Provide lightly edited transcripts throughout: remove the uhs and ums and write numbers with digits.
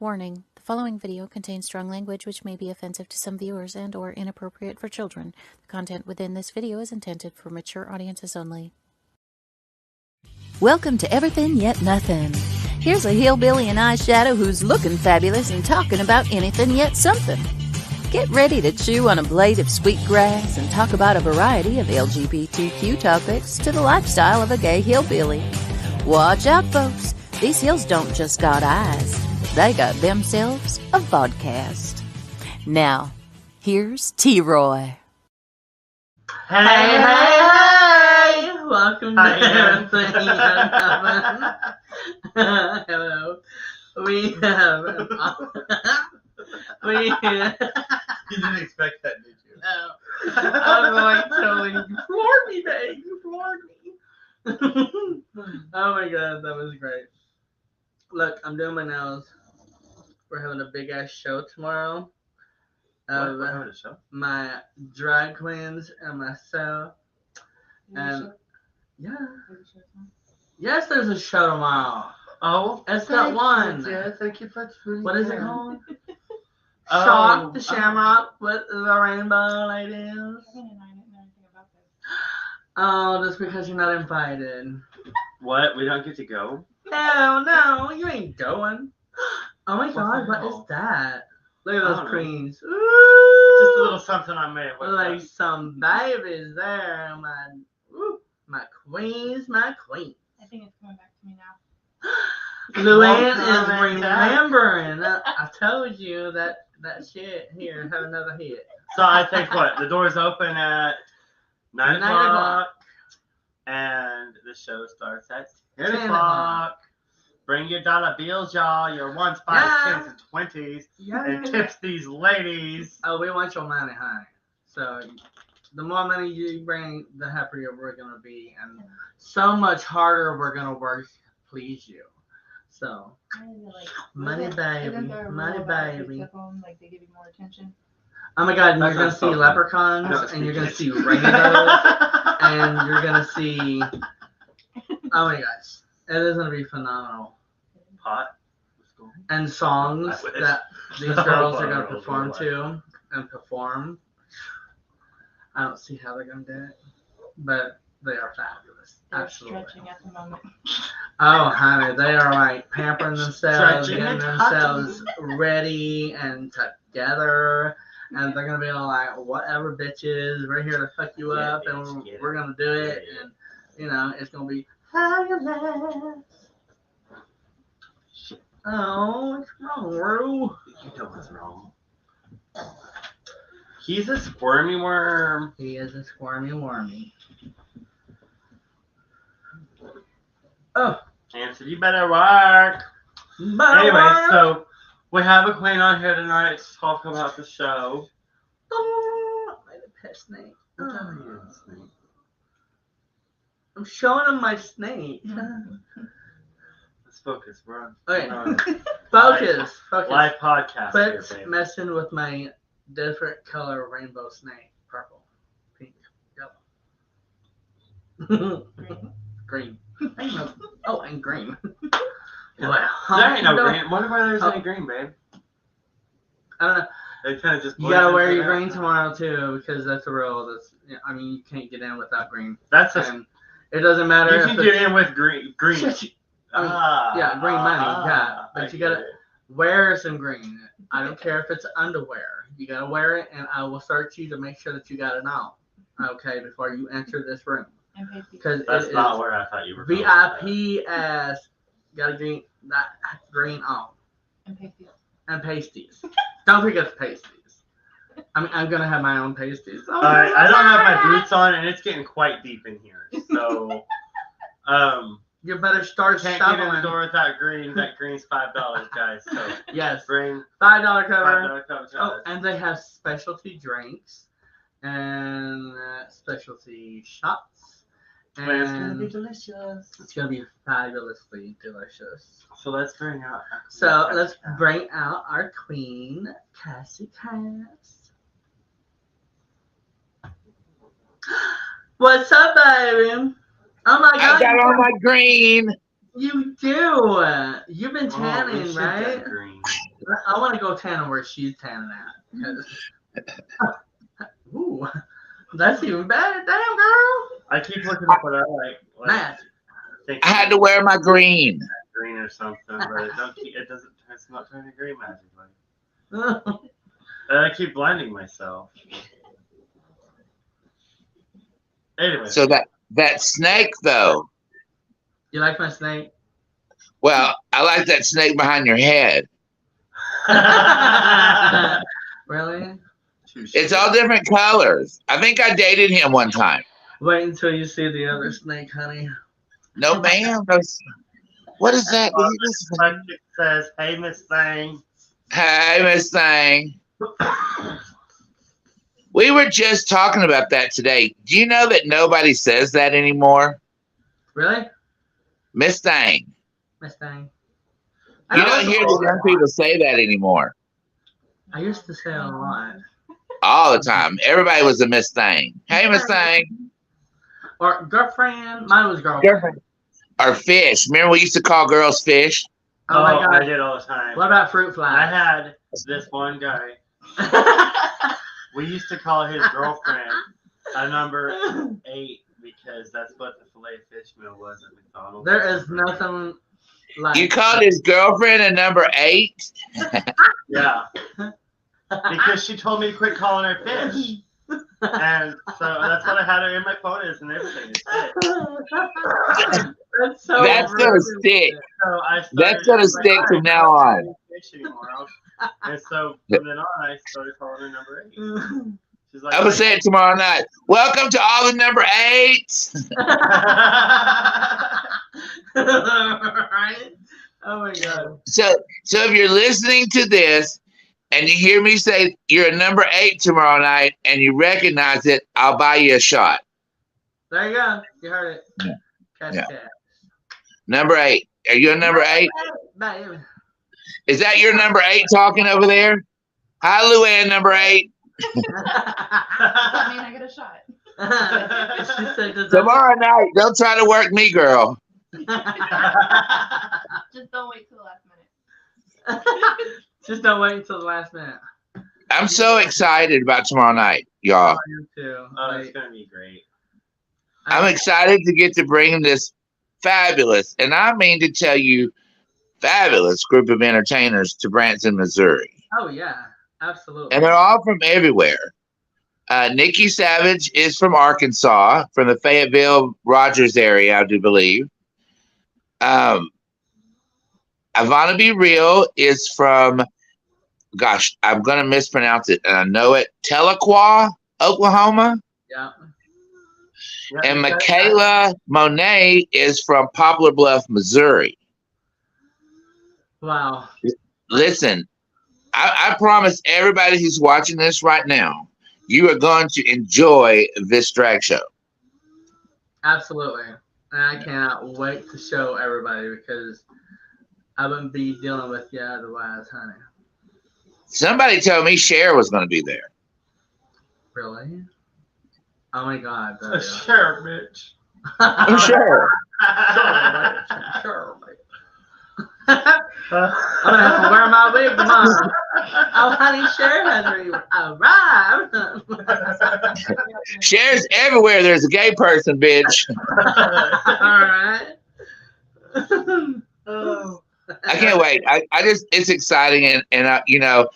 Warning, the following video contains strong language which may be offensive to some viewers and or inappropriate for children. The content within this video is intended for mature audiences only. Welcome to Everythin Yet Nothin. Here's a hillbilly in eyeshadow who's looking fabulous and talking about anything yet something. Get ready to chew on a blade of sweet grass and talk about a variety of LGBTQ topics to the lifestyle of a gay hillbilly. Watch out, folks. These hills don't just got eyes. They got themselves a vodcast. Now, here's T-Roy. Hey! Welcome to Everything Yet Nothin. Hello. We have You didn't expect that, did you? No. I was like, totally, you floored me, babe. You floored me. Oh my god, that was great. Look, I'm doing my nails. We're having a big ass show tomorrow. We're having a show? My drag queens and myself. And yeah. Yes, there's a show tomorrow. Oh, It's that one. Yeah, thank you for tuning What is it in. called? Oh, Shock the Shamrock with the rainbow ladies. Oh, just because you're not invited. What? We don't get to go? No, you ain't going. Oh my What god, the what hell? is that? Look at I those don't know. queens. Just a little something I made. What's Like that? some babies there. My queens, my queen. I think it's coming back to me now. Luann is Welcome back. remembering. I told you that shit. Here, have another hit. So I think what? The doors open at 9 9 o'clock. And the show starts at 10 10 o'clock. Bring your dollar bills, y'all. Your ones, fives, Yeah. 10s, and 20s. Yeah. And tips these ladies. Oh, we want your money, honey. So the more money you bring, the happier we're gonna be, and so much harder we're gonna work to please you. So money, baby, money, baby. Like they give you more attention. Oh my God, and you're That's gonna not see so fun. leprechauns, I don't and you're speak gonna it. see rainbows, and you're gonna see. Oh my gosh, it is gonna be phenomenal. Pot. Let's go. And songs I wish. that these Oh, girls are gonna girls, perform oh, to and perform. I don't see how they're gonna do it, but they are fabulous. They're Absolutely. stretching at the moment. Oh, honey, they are like pampering themselves, Stretching getting and themselves ready and together. And they're gonna be all like, whatever, bitches, we're here to fuck you Yeah, up, bitch, and get we're it. gonna do it. Yeah. And you know, it's gonna be fabulous. Shit. Oh, what's wrong, Rue? You know what's wrong. He's a squirmy worm. He is a squirmy wormy. Oh, Answer, you better work. Anyway, so we have a queen on here tonight to talk about the show. Oh, my pet snake. What the Oh. hell are you, snake? I'm showing him my snake. Let's focus. We're on, Okay. we're on Focus. live podcast here, Quit baby. messing with my different color rainbow snake. Purple, pink, yellow. Green. Oh, and green. Well, There ain't no no. green. What if there's Oh. any green, babe? I don't know. They kind of just. You gotta blend wear into your that. green tomorrow too, because that's a rule. I mean, you can't get in without green. That's a. And it doesn't matter You if can it's get in with green. Green. I mean, yeah, green money, yeah, but you gotta- wear some green. I don't care if it's underwear. You gotta wear it, and I will search you to make sure that you got it on. Okay, before you enter this room, And pasties. because That's it not is where I thought you were going with that. VIP ass. Got to green that green on And pasties. and pasties. Don't forget the pasties. I mean, I'm gonna have my own pasties. Oh, All right, I don't have my boots on, and it's getting quite deep in here. So, You better start can't get in the shoveling. door without green. That green's $5, guys. So Yes, bring $5 cover. $5 cover. Oh, and they have specialty drinks and specialty shots. And it's gonna be And delicious. it's gonna be fabulously delicious. So let's bring out. So let's bring out our queen, Cassie Cass. What's up, baby? Oh my God! I got all my green. You do. You've been Oh, we tanning, should right? get green. I want to go tanning where she's tanning at. 'Cause- Ooh, that's even better. Damn, girl. I keep looking up what I like Nice. think I had to wear my green. green or something, but it doesn't. It's not turning green magically. And I keep blinding myself. Anyway. So that snake though. You like my snake? Well, I like that snake behind your head. Really? It's all different colors. I think I dated him one time. Wait until you see the other snake, honey. No, ma'am. What is that? Did you just- Like it says, "Hey, Miss Thing." Hey, Miss Thing. We were just talking about that today. Do you know that nobody says that anymore? Really? Miss Thing. Miss Thing. You don't hear the young people say that anymore. I used to say it a lot. All the time. Everybody was a Miss Thing. Hey, Miss Thing. Or girlfriend. Mine was girlfriend. Or fish. Remember we used to call girls fish? Oh my I god. did all the time. What about fruit I flies? had this one guy. We used to call his girlfriend a number 8 because that's what the filet fish meal was at McDonald's. There is nothing like. You called his girlfriend a number 8? Yeah. Because she told me to quit calling her fish. And so that's what I had her in my photos and everything. It's fish. That's so That's gonna rude. stick. So I started, That's gonna stick from now on. Fish anymore. And so from then on, I started calling her number 8. She's like, I'm gonna say it tomorrow night. Welcome to all the number 8s. Right? Oh my god. So if you're listening to this and you hear me say you're a number 8 tomorrow night and you recognize it, I'll buy you a shot. There you go. You heard it. Yeah. Catch Yeah. cat. Number 8. Are you a number 8? Baby. Is that your number 8 talking over there? Hi, Luann, number 8. Does that mean I get a shot? She said, "Does that-" Tomorrow night, don't try to work me, girl. Just don't wait till the last minute. Just don't wait until the last minute. I'm so excited about tomorrow night, y'all. I am too. Oh, it's Like, going to be great. I'm excited to get to bring this fabulous, and I mean to tell you, fabulous group of entertainers to Branson, Missouri. Oh yeah, absolutely. And they're all from everywhere. Nikki Savage is from Arkansas, from the Fayetteville, Rogers area, I do believe. Ivana Be Real is from, gosh, I'm going to mispronounce it, and I know it, Tahlequah, Oklahoma. Yeah. And Michaela Monet is from Poplar Bluff, Missouri. Wow. Listen, I promise everybody who's watching this right now, you are going to enjoy this drag show. Absolutely. And I cannot wait to show everybody because I wouldn't be dealing with you otherwise, honey. Somebody told me Cher was going to be there. Really? Oh my god. Sure, bitch. I'm sure. Sure, mate. I'm gonna have to wear my wig tomorrow. Oh, honey, Cher has arrived. Cher's everywhere. There's a gay person, bitch. All right. I can't wait. I just, it's exciting. And I, you know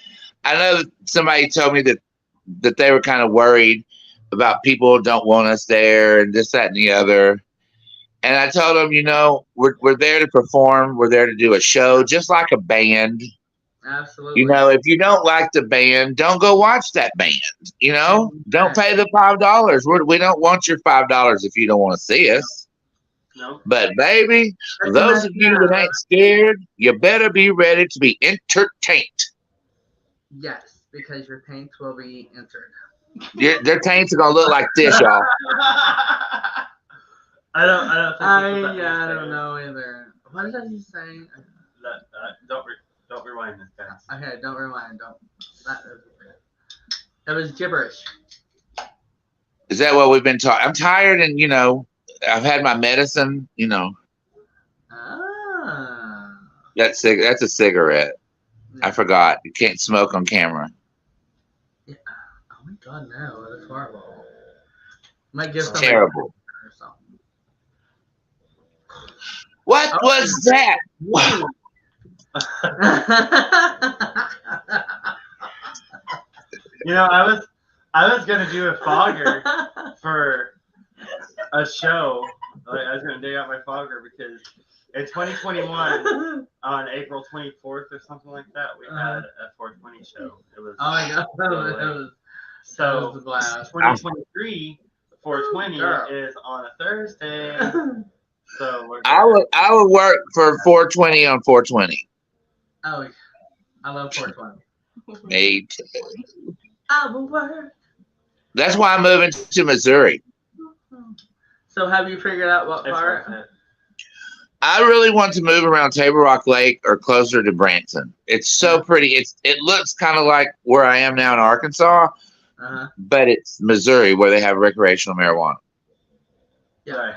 that somebody told me that they were kind of worried about people don't want us there and this, that, and the other. And I told them, we're there to perform. We're there to do a show, just like a band. Absolutely. If you don't like the band, don't go watch that band. Don't pay the $5. We don't want your $5 if you don't want to see us. No. But baby, those of you that ain't scared, you better be ready to be entertained. Yes, because your tanks will be entered. Their tanks are gonna look like this, y'all. I don't think that's what that means, I David. don't know either. What did you say? Don't rewind this, guys. Okay, don't rewind. That was gibberish. Is that what we've been talking? I'm tired, and I've had my medicine. Ah. That's a cigarette. I forgot. You can't smoke on camera. Yeah. Oh my god, no, that's horrible. Might give It's somebody terrible. or something. What Oh, was that? You know, I was gonna do a fogger for a show. Like, I was gonna dig out my fogger because in 2021, on April 24th or something like that, we had a 420 show. It was. Oh my god, that was So a blast. 2023 420 Girl. is on a Thursday. So we're I would work for 420 on 420. Oh, I love 420. Me too. I will work. That's why I'm moving to Missouri. So have you figured out what It's part? worth it. I really want to move around Table Rock Lake or closer to Branson. It's so pretty. It looks kind of like where I am now in Arkansas, but it's Missouri where they have recreational marijuana. Yeah.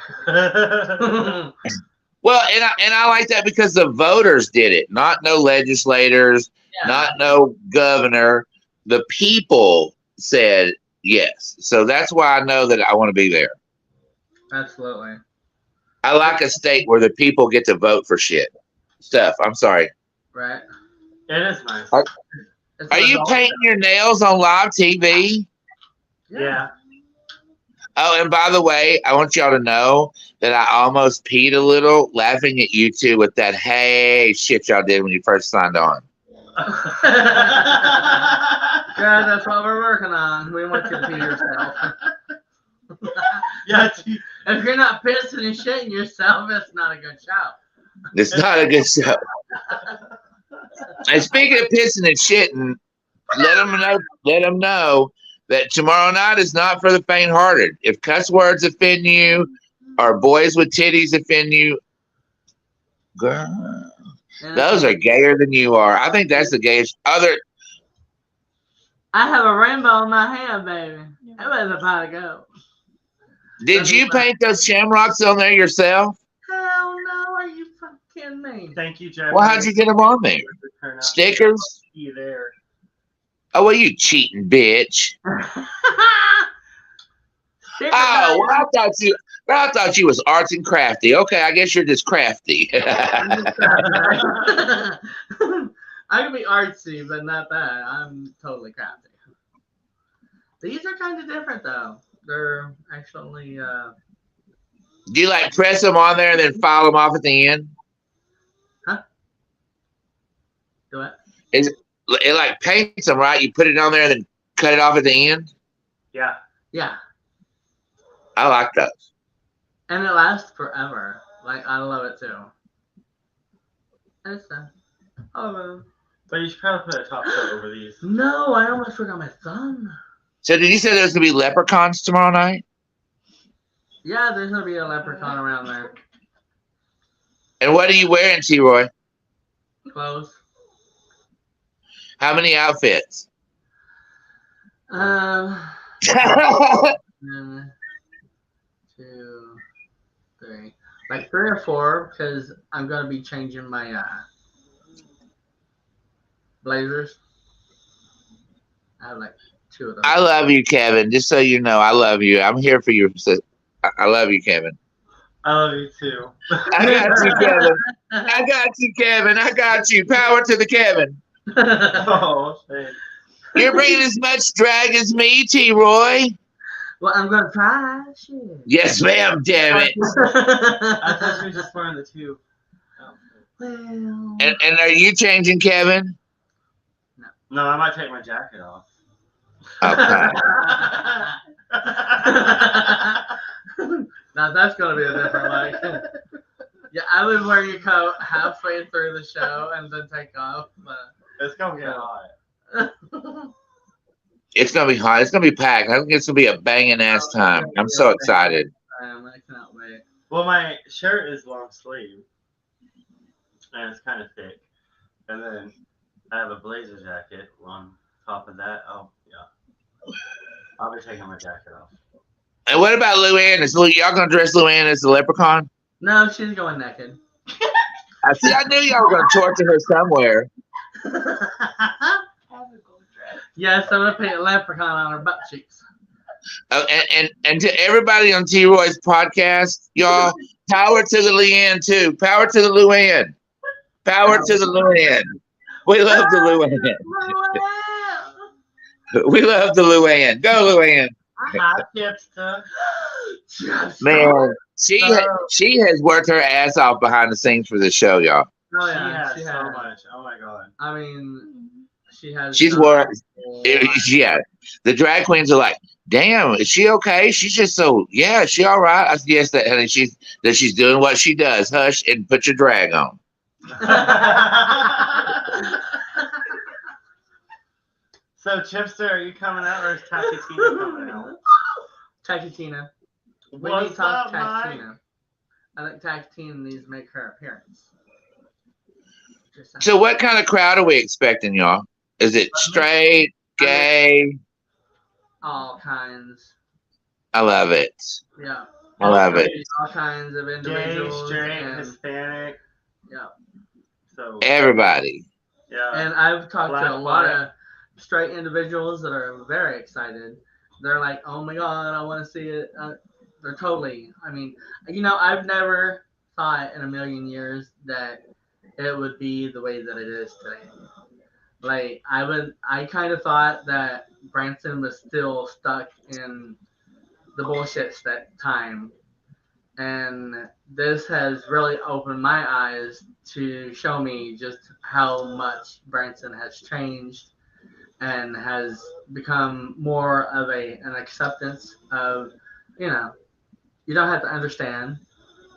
Well, and I like that because the voters did it, not no legislators, not no governor. The people said yes. So that's why I know that I want to be there. Absolutely. I like a state where the people get to vote for stuff. I'm sorry. Right. It is nice. Are you painting your nails on live TV? Yeah. Oh, and by the way, I want y'all to know that I almost peed a little laughing at you two with that hey shit y'all did when you first signed on. Guys, that's what we're working on. We want you to pee yourself. Yeah. If you're not pissing and shitting yourself, it's not a good show. It's not a good show. And speaking of pissing and shitting, let them know that tomorrow night is not for the faint-hearted. If cuss words offend you, or boys with titties offend you, girl, those are gayer than you are. I think that's the gayest. I have a rainbow in my hand, baby. That was about to go. Did you paint those shamrocks on there yourself? Hell no, are you fucking kidding me? Thank you, Jeff. Well, how'd you get them on there? Stickers? You there? Oh, well, you cheating bitch. Oh, well, I thought you was arts and crafty. Okay, I guess you're just crafty. I can be artsy, but not that. I'm totally crafty. These are kind of different, though. They're actually. Do you like press them on there and then file them off at the end? Huh? Do what? It like paints them, right? You put it on there and then cut it off at the end? Yeah. Yeah. I like those. And it lasts forever. Like, I love it too. And it's done. Oh, But you should probably put a top coat over these. no, I almost forgot my thumb. So did you say there's going to be leprechauns tomorrow night? Yeah, there's going to be a leprechaun around there. And what are you wearing, T-Roy? Close. How many outfits? 1, 2, 3. Like 3 or 4, because I'm going to be changing my blazers. I have like 2 of those. I love you, Kevin. Just so you know, I love you. I'm here for you. I love you, Kevin. I love you too. I got you, Kevin. I got you, Kevin. I got you. Power to the Kevin. Oh, thanks. You're bringing as much drag as me, T-Roy. Well, I'm going to try. Shit. Yes, ma'am. Damn it. I thought you were just wearing the 2. Well. And are you changing, Kevin? No, I might take my jacket off. Okay. Now that's gonna be a different like. Yeah, I would wear your coat halfway through the show and then take off. But It's gonna get hot. It's gonna be hot. It's gonna be packed. I think it's gonna be a banging ass time. I'm so excited. I cannot wait. Well, my shirt is long sleeve, and it's kind of thick, and then I have a blazer jacket on top of that. Oh, yeah. I'll be taking my jacket off. And what about Luann? Y'all gonna dress Luann as the leprechaun? No, she's going naked. I see. I knew y'all were gonna torture her somewhere. Yes, I'm gonna paint a leprechaun on her butt cheeks. And to everybody on T Roy's podcast, y'all, power to the Leanne too. Power to the Luann. Power to the Luann. We love the Luann. We love the Luann. Go Luann. Hot tipster. Man, she has worked her ass off behind the scenes for this show, y'all. Oh She yeah, has she so has. much. Oh my god. I mean, she has. She's done worked. a lot. Yeah, the drag queens are like, "Damn, is she okay? She's just so yeah, is she all right?" I said, "Yes, that honey, she's doing what she does. Hush and put your drag on." So, Chipster, are you coming out or is Tacky Tina coming out? Tacky Tina. We need What's to talk up, to Tacky Mike? Tina. I think Tacky Tina needs to make her appearance. Just saying. So, what kind of crowd are we expecting, y'all? Is it straight, gay? All kinds. I love it. Yeah. I love it. All kinds of Gay, individuals. straight, and, Hispanic. yeah. So, Everybody. yeah. And I've talked Black, to a lot white. of straight individuals that are very excited. They're like, "Oh my god, I want to see it." They're totally. I mean, I've never thought in a million years that it would be the way that it is today. Like I kind of thought that Branson was still stuck in the bullshit that time, and this has really opened my eyes to show me just how much Branson has changed and has become more of an acceptance of, you know, you don't have to understand.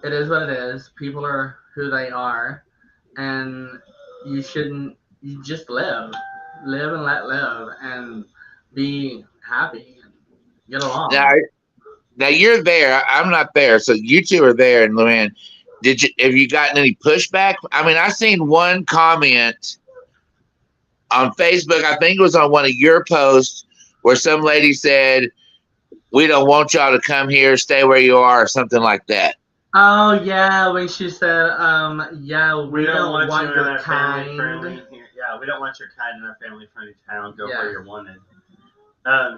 It is what it is. People are who they are, and you shouldn't. You just live and let live, and be happy and get along. Now you're there. I'm not there. So you two are there. And Luann, have you gotten any pushback? I mean, I seen one comment on Facebook. I think it was on one of your posts where some lady said, "We don't want y'all to come here. Stay where you are," or something like that. Oh yeah, when she said, yeah, We don't want you in your our family kind. friendly. Yeah, we don't want your kind in our family friendly town. Go Yeah. where you're wanted.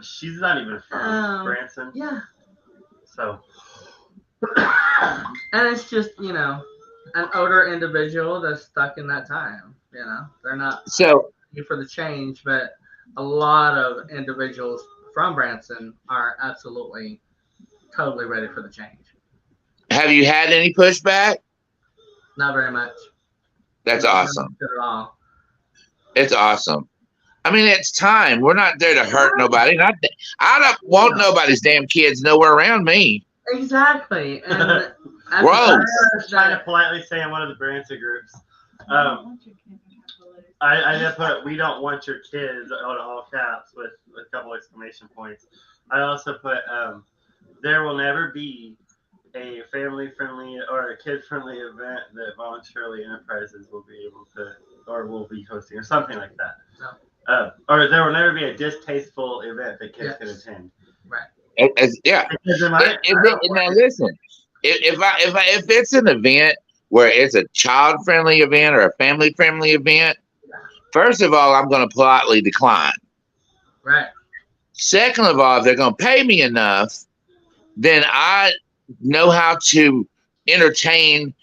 She's not even from Branson. Yeah, So. and it's just an older individual that's stuck in that time. They're not So ready for the change, but a lot of individuals from Branson are absolutely, totally ready for the change. have you had any pushback? Not very much. That's Not awesome. good at all. It's awesome. I mean, it's time. We're not there to hurt nobody. I don't want nobody's damn kids nowhere around me. Exactly. And Gross. I was trying to politely say in one of the Branson groups. I just put "We don't want your kids" on all caps with a couple exclamation points. I also put "There will never be a family-friendly or a kid-friendly event that Voluntarily Enterprises will be able to or will be hosting or something like that." No. Or there will never be a distasteful event that kids can attend. Right. Yeah. Because Now listen, if it's an event where it's a child-friendly event or a family-friendly event, first of all, I'm going to politely decline. Right. Second of all, if they're going to pay me enough, then I know how to entertain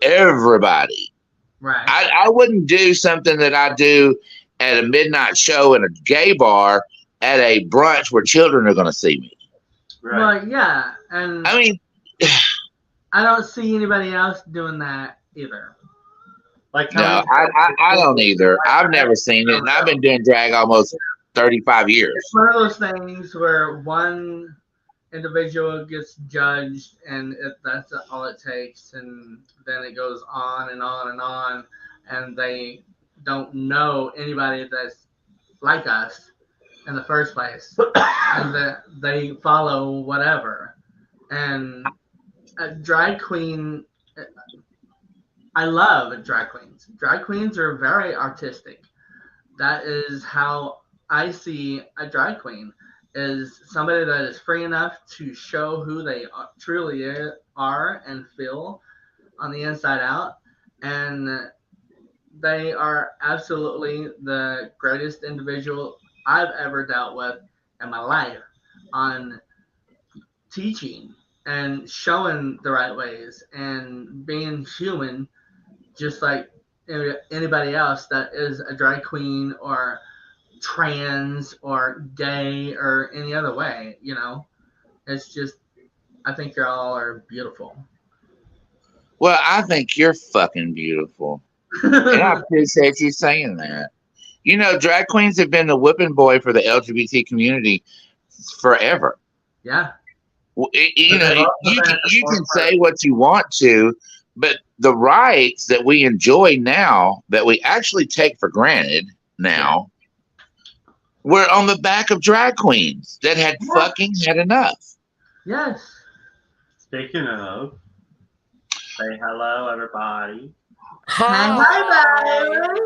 everybody. Right. I wouldn't do something that I do at a midnight show in a gay bar at a brunch where children are going to see me. Right. Well, yeah, and I mean, I don't see anybody else doing that either. Like no, I don't either. I've never seen it, and I've been doing drag almost 35 years. It's one of those things where one individual gets judged, and that's all it takes, and then it goes on and on and on, and they don't know anybody that's like us in the first place, and that they follow whatever. And a drag queen, I love drag queens. Drag queens are very artistic. That is how I see a drag queen, is somebody that is free enough to show who they truly are and feel on the inside out, and they are absolutely the greatest individual I've ever dealt with in my life on teaching and showing the right ways and being human, just like anybody else that is a drag queen or trans or gay or any other way. It's just, I think you all are beautiful. Well, I think you're fucking beautiful. And I appreciate you saying that. Drag queens have been the whipping boy for the LGBT community forever. Yeah. You But know, they've also you been can, at the you can forefront. say what you want to, but the rights that we enjoy now, that we actually take for granted Yeah. now, were on the back of drag queens that had Yeah. fucking had enough. Yes. Speaking of, say hello, everybody. Hi, Hi. baby.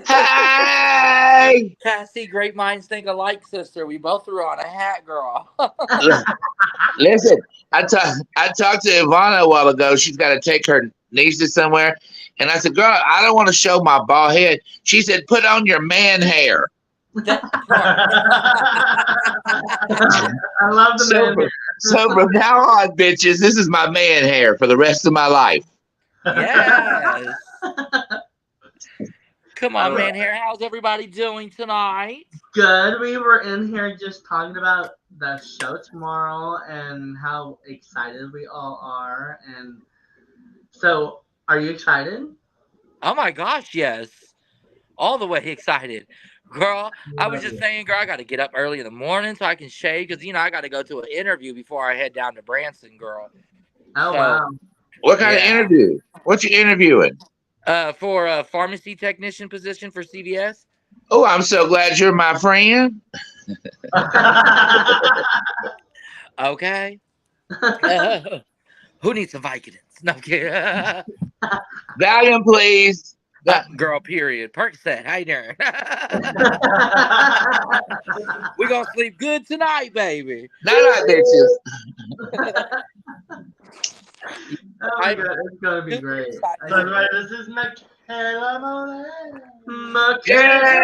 Hey! Cassie, great minds think alike, sister. We both threw on a hat, girl. Listen, I talked to Ivana a while ago. She's got to take her niece to somewhere. And I said, girl, I don't want to show my bald head. She said, put on your man hair. That part. I love the So, man from- so from now on, bitches, this is my man hair for the rest of my life. Yes. Come I on, love man. Here, how's everybody doing tonight? Good. We were in here just talking about the show tomorrow and how excited we all are. And so, are you excited? Oh my gosh, yes. All the way excited. Girl, I was Love just you. saying, girl, I got to get up early in the morning so I can shave because, I got to go to an interview before I head down to Branson, girl. Oh, So, wow. What kind of yeah. interview? What you interviewing? For a pharmacy technician position for CVS. Oh, I'm so glad you're my friend. Okay. Who needs some Vicodins? No, I'm kidding. Valium, please. Girl, period. Percocet. How you doing? We gonna sleep good tonight, baby. Night, bitches. Oh my I'm god, it's gonna be super great. excited. By the way, this is Michaela Monet. Yay!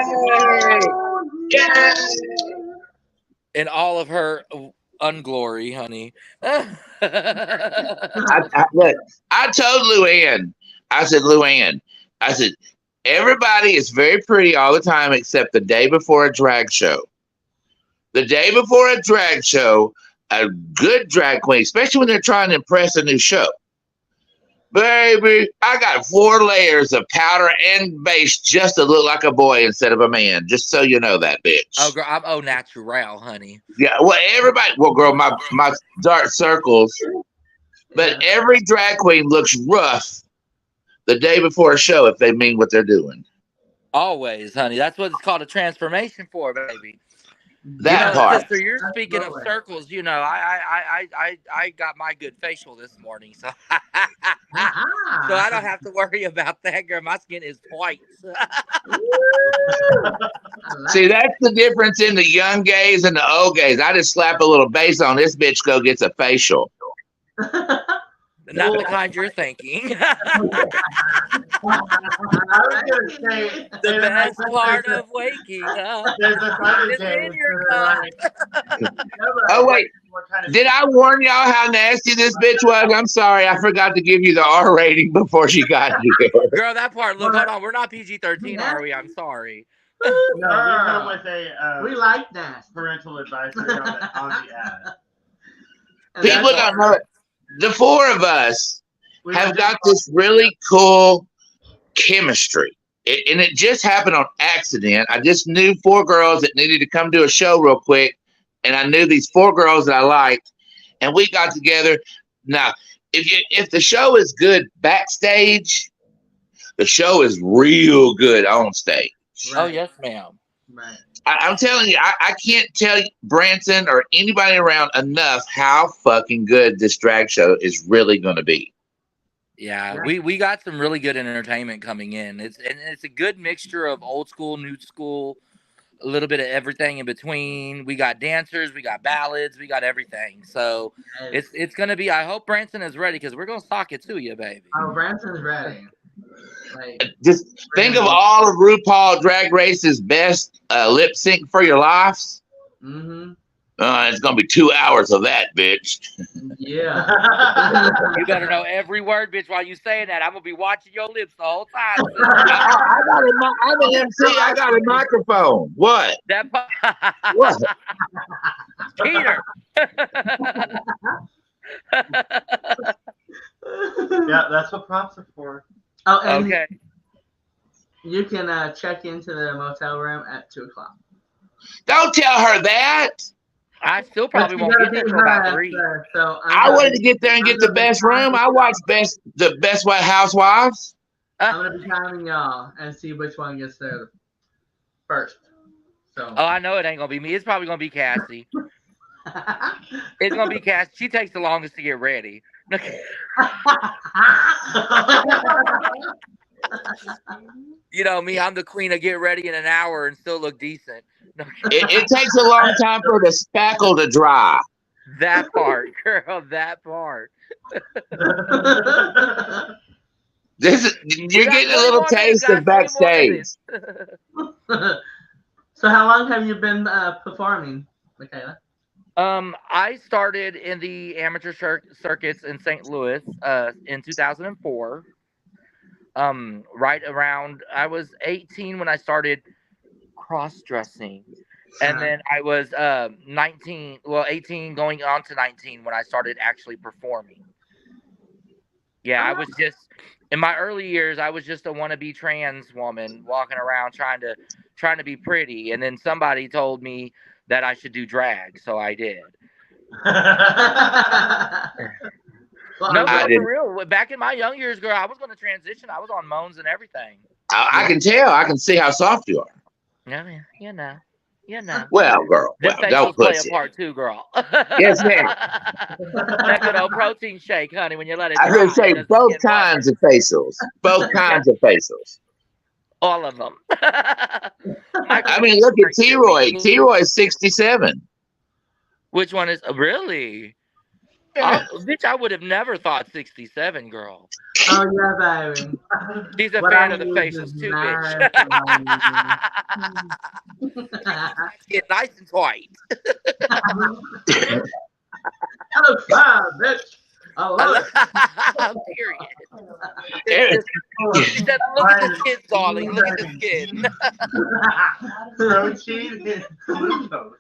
Yay! In all of her unglory, honey. Look, I told Luann, I said, Luann, I said, everybody is very pretty all the time except the day before a drag show. The day before a drag show, a good drag queen, especially when they're trying to impress a new show. Baby, I got 4 layers of powder and base just to look like a boy instead of a man. Just so you know that, bitch. Oh, girl, I'm au natural, honey. Yeah, well, everybody, well, girl, my dark circles, but every drag queen looks rough the day before a show if they mean what they're doing. Always, honey. That's what it's called a transformation for, baby. That part. Sister, you're speaking of Absolutely. circles. I got my good facial this morning, so so I don't have to worry about that, girl. My skin is white. See, that's the difference in the young gays and the old gays. I just slap a little base on this bitch, go gets a facial. Not the kind you're thinking. I was gonna say The best part of waking up there's this other is game in your that cup. Oh, wait. Did I warn y'all how nasty this bitch was? I'm sorry. I forgot to give you the R rating before she got here. Girl, that part. Look, hold on. We're not PG-13, are we? I'm sorry. No, we come with a We like that. parental advisory on the ad. And People that's don't know it. The 4 of us have got this really cool chemistry. And it just happened on accident. I just knew 4 girls that needed to come to a show real quick. And I knew these 4 girls that I liked. And we got together. Now, if the show is good backstage, the show is real good on stage. Oh, yes, ma'am. Right. I'm telling you, I can't tell you, Branson or anybody around enough how fucking good this drag show is really going to be. Yeah, we got some really good entertainment coming in. It's a good mixture of old school, new school, a little bit of everything in between. We got dancers, we got ballads, we got everything. So it's gonna be. I hope Branson is ready because we're gonna sock it to you, baby. Oh, Branson's ready. Like, Just think of all of RuPaul Drag Race's best lip sync for your lives. Mm-hmm. It's gonna be 2 hours of that, bitch. Yeah. You better know every word, bitch. While you saying that, I'm gonna be watching your lips the whole time. I'm an MC. I got a microphone. What? That What? Peter. Yeah, that's what props are for. Oh, and Okay. you can check into the motel room at 2:00. Don't tell her that. I still probably won't get there till about 3. So I wanted to get there and get the best room. I watched the best White Housewives. I'm gonna be timing y'all and see which one gets there first. So. Oh, I know it ain't gonna be me. It's probably gonna be Cassie. It's gonna be Cassie. She takes the longest to get ready. You know me, I'm the queen of get ready in an hour and still look decent. It takes a long time for the spackle to dry. That part, girl, that part. You're getting a little taste of backstage. So how long have you been performing, Michaela? I started in the amateur circuits in St. Louis in 2004. Right around, I was 18 when I started cross-dressing. And then I was 18 going on to 19 when I started actually performing. Yeah, I was just, in my early years, I was just a wannabe trans woman walking around trying to be pretty. And then somebody told me that I should do drag, so I did. No, girl, for real. Back in my young years, girl, I was going to transition. I was on moans and everything. I can tell. I can see how soft you are. Yeah, you know. Well, girl, don't play push a part too, girl. Yes, ma'am. That good old protein shake, honey. When you let it I dry, would say both kinds of facials. Both kinds of facials. All of them. I mean, look at T-Roy. T-Roy's 67. Which one is really? Yeah. Bitch, I would have never thought 67, girl. Oh yeah, baby. She's a fan of the facials too, bitch. Get nice and white. Oh, fine, bitch. I love it. Period. She said, "Look at the skin, darling. Look at the skin." Protein and glucose.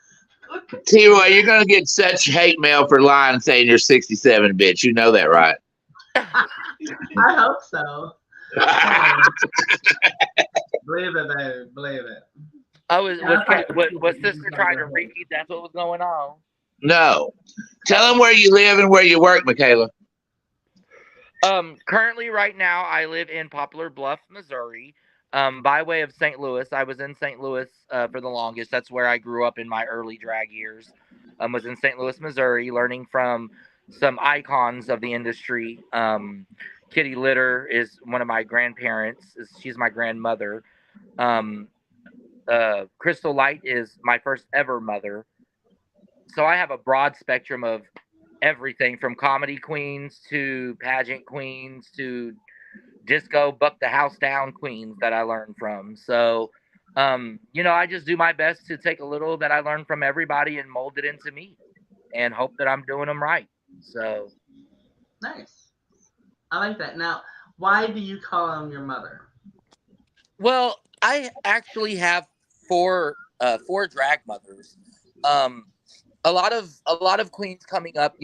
T-Roy, you're gonna get such hate mail for lying and saying you're 67, bitch. You know that, right? I hope so. Believe it, baby. Believe it. I was sister trying to read? That's what was going on. No. Tell them where you live and where you work, Michaela. Currently, right now, I live in Poplar Bluff, Missouri. By way of St. Louis. I was in St. Louis for the longest. That's where I grew up in my early drag years. Was in St. Louis, Missouri, learning from some icons of the industry. Kitty Litter is one of my grandparents. She's my grandmother. Crystal Light is my first ever mother. So I have a broad spectrum of everything from comedy queens to pageant queens to disco buck the house down queens that I learned from. So, I just do my best to take a little that I learned from everybody and mold it into me and hope that I'm doing them right. So nice. I like that. Now, why do you call them your mother? Well, I actually have four drag mothers. A lot of queens coming up,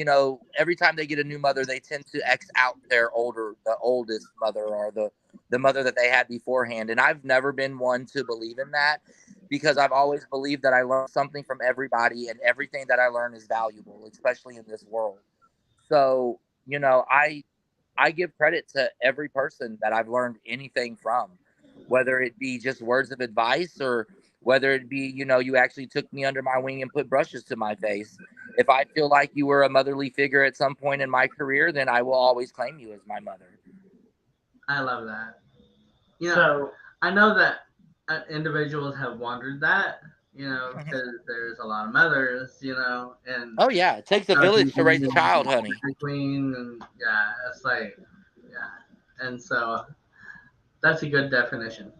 every time they get a new mother, they tend to X out the oldest mother or the mother that they had beforehand. And I've never been one to believe in that because I've always believed that I learned something from everybody and everything that I learn is valuable, especially in this world. So, I give credit to every person that I've learned anything from, whether it be just words of advice or whether it be, you actually took me under my wing and put brushes to my face. If I feel like you were a motherly figure at some point in my career, then I will always claim you as my mother. I love that. So I know that individuals have wondered that, because there's a lot of mothers, and oh yeah, it takes a village to raise a child, honey. Queen, and yeah, it's like, yeah, and so That's a good definition.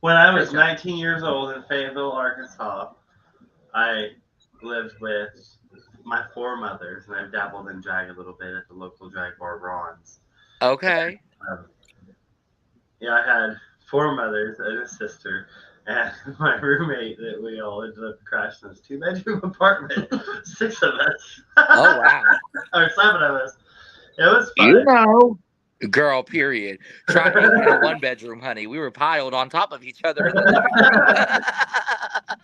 When I was 19 years old in Fayetteville, Arkansas, I lived with my foremothers, and I've dabbled in drag a little bit at the local drag bar, Ron's. Okay. Yeah, I had four mothers and a sister, and my roommate that we all ended up crashing this 2-bedroom apartment. 6 of us. Oh wow. Or 7 of us. It was fun. You know. Girl, period. Try me in a 1-bedroom, honey. We were piled on top of each other in the living room.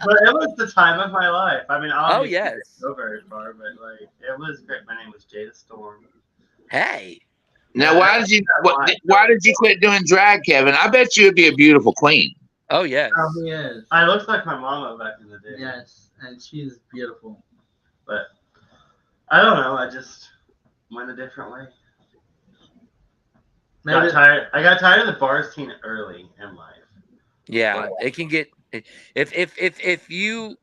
But it was the time of my life. I mean, obviously, yes. I didn't go very far, but like it was great. My name was Jada Storm. Hey. Now, why did you quit doing drag, Kevin? I bet you would be a beautiful queen. Oh yes. Oh, he is. I looked like my mama back in the day. Yes, and she's beautiful. But I don't know. I just went a different way. Maybe, I got tired of the bar scene early in life. Yeah, it can get if you.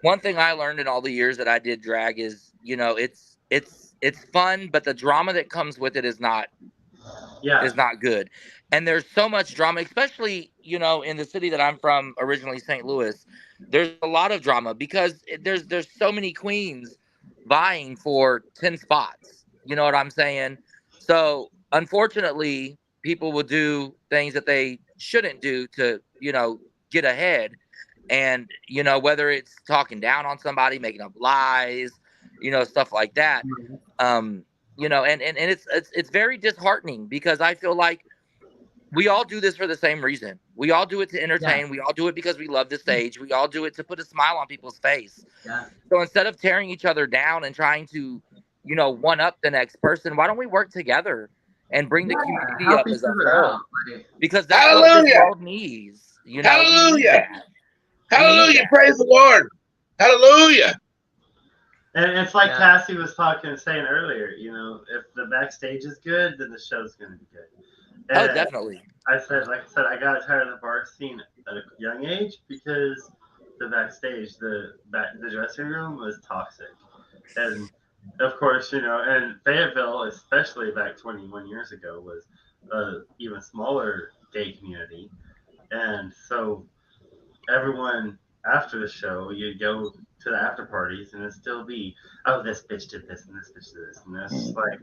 One thing I learned in all the years that I did drag is, it's fun, but the drama that comes with it is not good. And there's so much drama, especially, in the city that I'm from, originally St. Louis. There's a lot of drama because there's so many queens vying for 10 spots. You know what I'm saying? So unfortunately, people will do things that they shouldn't do to, get ahead. And, whether it's talking down on somebody, making up lies, stuff like that. And it's very disheartening because I feel like we all do this for the same reason. We all do it to entertain. Yeah. We all do it because we love the stage. We all do it to put a smile on people's face. Yeah. So instead of tearing each other down and trying to, one up the next person, why don't we work together and bring the community up as a whole? Because that's what this world needs. Hallelujah. Hallelujah. Praise the Lord. Hallelujah. And it's like Cassie was saying earlier, if the backstage is good, then the show's going to be good. And definitely. I got tired of the bar scene at a young age because the backstage, the dressing room was toxic. And of course, and Fayetteville, especially back 21 years ago, was an even smaller gay community. And so everyone after the show, you'd go to the after parties and it'd still be, oh, this bitch did this and this bitch did this. And it's like,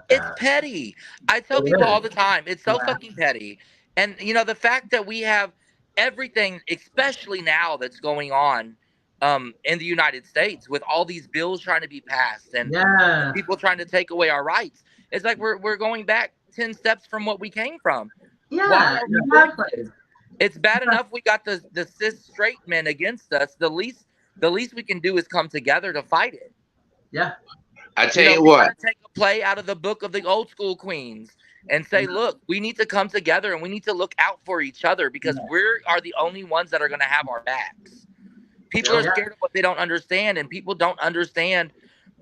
it's petty. I tell people all the time, it's so fucking petty. And, the fact that we have everything, especially now that's going on in the United States with all these bills trying to be passed and people trying to take away our rights. It's like we're going back 10 steps from what we came from. Yeah, exactly. It's bad enough we got the cis straight men against us. The least we can do is come together to fight it. Yeah. I tell you what. Take a play out of the book of the old school queens and say, look, we need to come together and we need to look out for each other because we are the only ones that are going to have our backs. People are scared of what they don't understand, and people don't understand,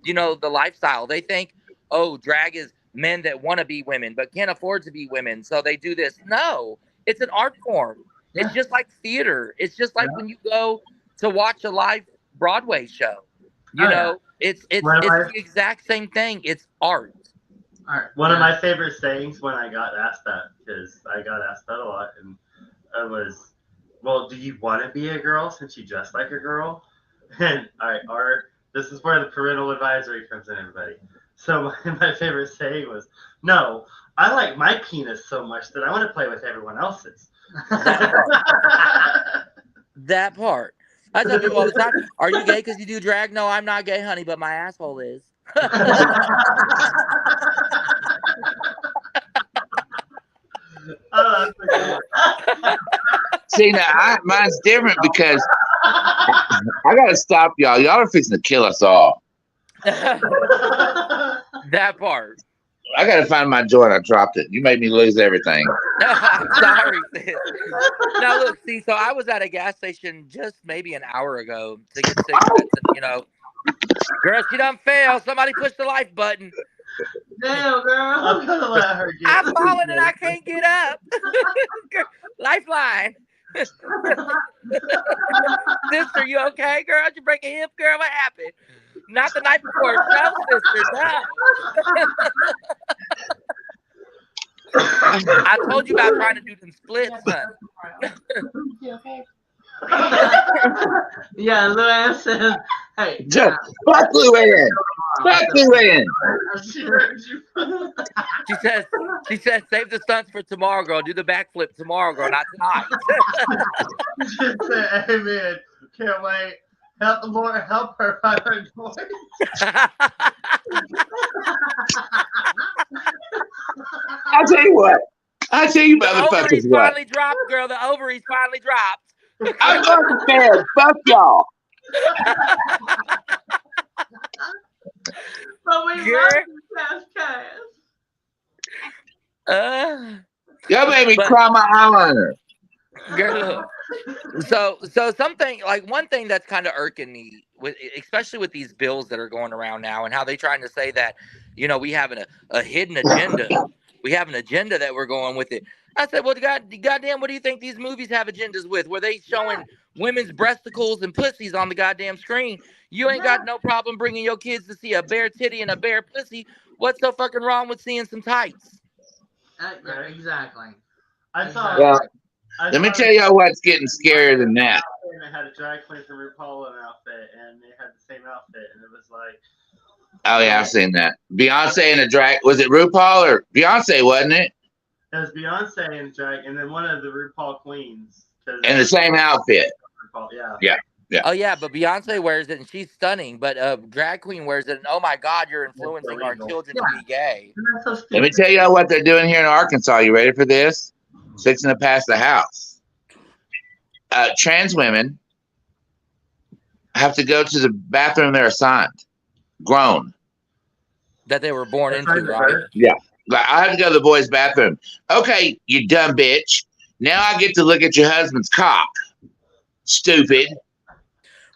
the lifestyle. They think, oh, drag is men that want to be women but can't afford to be women, so they do this. No. It's an art form. Yeah. It's just like theater. It's just like when you go to watch a live Broadway show. It's the exact same thing. It's art. One of my favorite sayings when I got asked that, because I got asked that a lot, and it was, well, do you want to be a girl since you dress like a girl? And this is where the parental advisory comes in, everybody. So my favorite saying was, no, I like my penis so much that I want to play with everyone else's. That part. I tell people all the time, are you gay because you do drag? No, I'm not gay, honey, but my asshole is. See, now mine's different because I got to stop y'all. Y'all are fixing to kill us all. That part. I got to find my joint. I dropped it. You made me lose everything. I'm sorry, sis. Now, look, see, so I was at a gas station just maybe an hour ago to get cigarettes. And, girl, she done failed. Somebody push the life button. Damn, girl. I'm going to let her get I'm falling and I can't get up. Lifeline. Sister, you okay, girl? Did you break a hip, girl? What happened? Not the night before. No, sister, no. I told you about trying to do them splits, son. You okay? Yeah, Luann says, hey, Just fuck Luann. Fuck Luann. She says, save the stunts for tomorrow, girl. Do the backflip tomorrow, girl, not tonight. Just say amen. Can't wait. Help the Lord, help her find her joy. I'll tell you what. I'll tell you The motherfuckers ovaries what. finally dropped, girl. The ovaries finally dropped. I'm fucking scared. Fuck y'all. but we Girl. love you, Cash. Y'all made me But- cry my eyeliner. Girl, so something like one thing that's kind of irking me with, especially with these bills that are going around now, and how they trying to say that, you know, we have a hidden agenda. We have an agenda that we're going with it. I said, well, goddamn, what do you think these movies have agendas with? Where they showing women's breasticles and pussies on the goddamn screen? You ain't got no problem bringing your kids to see a bare titty and a bare pussy. What's so fucking wrong with seeing some tights? Yeah, exactly. I saw. Well, I let me saw tell y'all what's getting scarier than that. And they had a drag queen from RuPaul in an outfit, and they had the same outfit, and it was like. Oh yeah, I've seen that. Beyonce in a drag. Was it RuPaul or Beyonce? Wasn't it? It was Beyonce in drag, and then one of the RuPaul queens. In the same outfit. RuPaul, yeah. Yeah. Oh yeah, but Beyonce wears it and she's stunning. But drag queen wears it and oh my God, you're influencing our children to be gay. Let me tell y'all what they're doing here in Arkansas. You ready for this? Fixing to pass the house. Trans women have to go to the bathroom they're assigned. Grown. That they were born into, right? Yeah. Like, I have to go to the boys' bathroom. Okay, you dumb bitch. Now I get to look at your husband's cock. Stupid.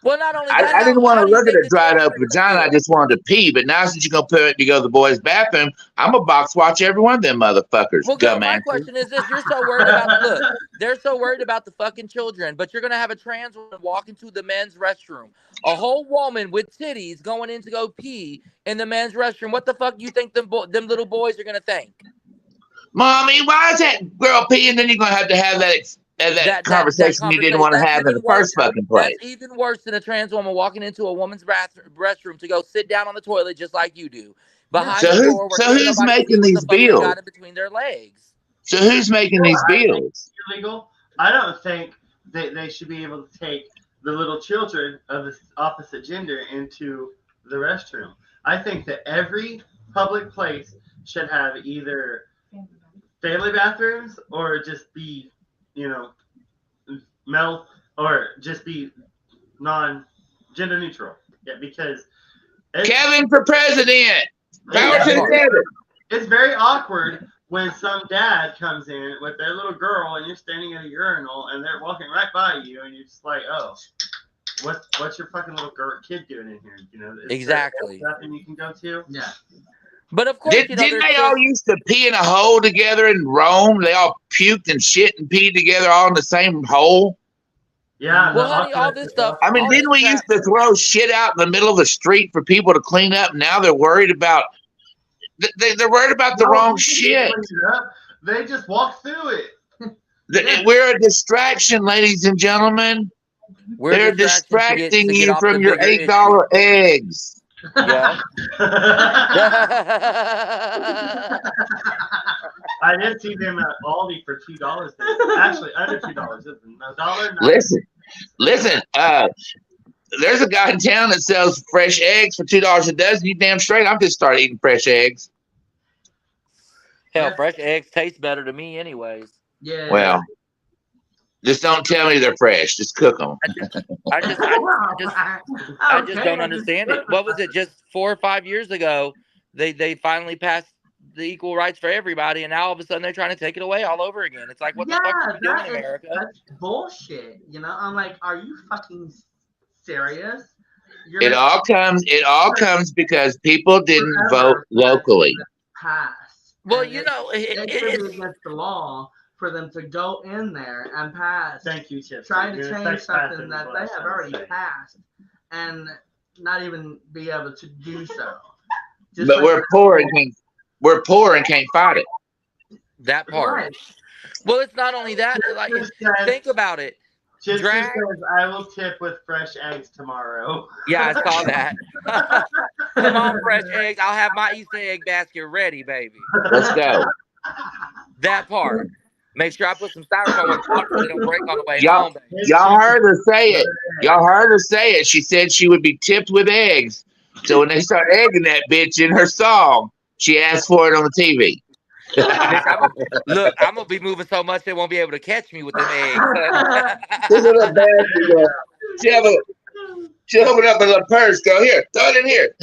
Well, not only that, I didn't want how to do you look at think her the dried children up are gonna vagina. I feel? just wanted to pee. But now since you're going to put me to go to the boys' bathroom, I'm a box watch every one of them motherfuckers. Well, girl, my Dumbass. question is this: you're so worried about they're so worried about the fucking children, but you're gonna have a trans woman walk into the men's restroom, a whole woman with titties going in to go pee in the men's restroom. What the fuck you think them little boys are gonna think? Mommy, why is that girl peeing? Then you're going to have that conversation you didn't want to have in the first fucking place. That's even worse than a trans woman walking into a woman's restroom to go sit down on the toilet just like you do. Behind the door where who's nobody making sees what these the fuck they bills? got in between their legs. So who's making these bills? Illegal. I don't think they should be able to take the little children of the opposite gender into the restroom. I think that every public place should have either family bathrooms or just be, male or just be non-gender neutral. Yeah, because Kevin for president. Power to the Kevin. It's very awkward when some dad comes in with their little girl and you're standing at a urinal and they're walking right by you and you're just like, oh, what's your fucking little kid doing in here? Exactly. Nothing you can go to. Yeah. But of course, Didn't they all used to pee in a hole together in Rome? They all puked and shit and peed together all in the same hole. Yeah. Well, honey, all this stuff. I mean, didn't we used to throw shit out in the middle of the street for people to clean up? Now they're worried about. They're worried about the wrong shit. They just walk through it. We're a distraction, ladies and gentlemen. They're distracting you from your $8 eggs. Yeah. I did see them at Aldi for $2. Actually, under $2. Listen. There's a guy in town that sells fresh eggs for $2 a dozen. You damn straight. I'm just starting eating fresh eggs. Hell, fresh eggs taste better to me, anyways. Yeah. Well, just don't tell me they're fresh. Just cook them. I just don't understand it. What was it? Just 4 or 5 years ago, they finally passed the equal rights for everybody, and now all of a sudden they're trying to take it away all over again. It's like, what the fuck are we doing in America? That's bullshit. I'm like, are you fucking serious? It all comes because people didn't vote locally. Pass. Well, it should be against the law for them to go in there and pass. Thank you, Chip. Trying to change something that they have already passed and not even be able to do so. But we're poor and can't fight it. That part. Right. Well, it's not only that. Like, think about it. Just Drag. says, I will tip with fresh eggs tomorrow. Yeah, I saw that. Come on, fresh eggs. I'll have my Easter egg basket ready, baby. Let's go. That part. Make sure I put some styrofoam on the top so they don't break on the way Y'all- home, baby. Y'all heard her say it. Y'all heard her say it. She said she would be tipped with eggs. So when they start egging that bitch in her song, she asked for it on the TV. Look, I'm gonna be moving so much they won't be able to catch me with them eggs. This is a bad thing. She'll open up a little purse. Go here. Throw it in here.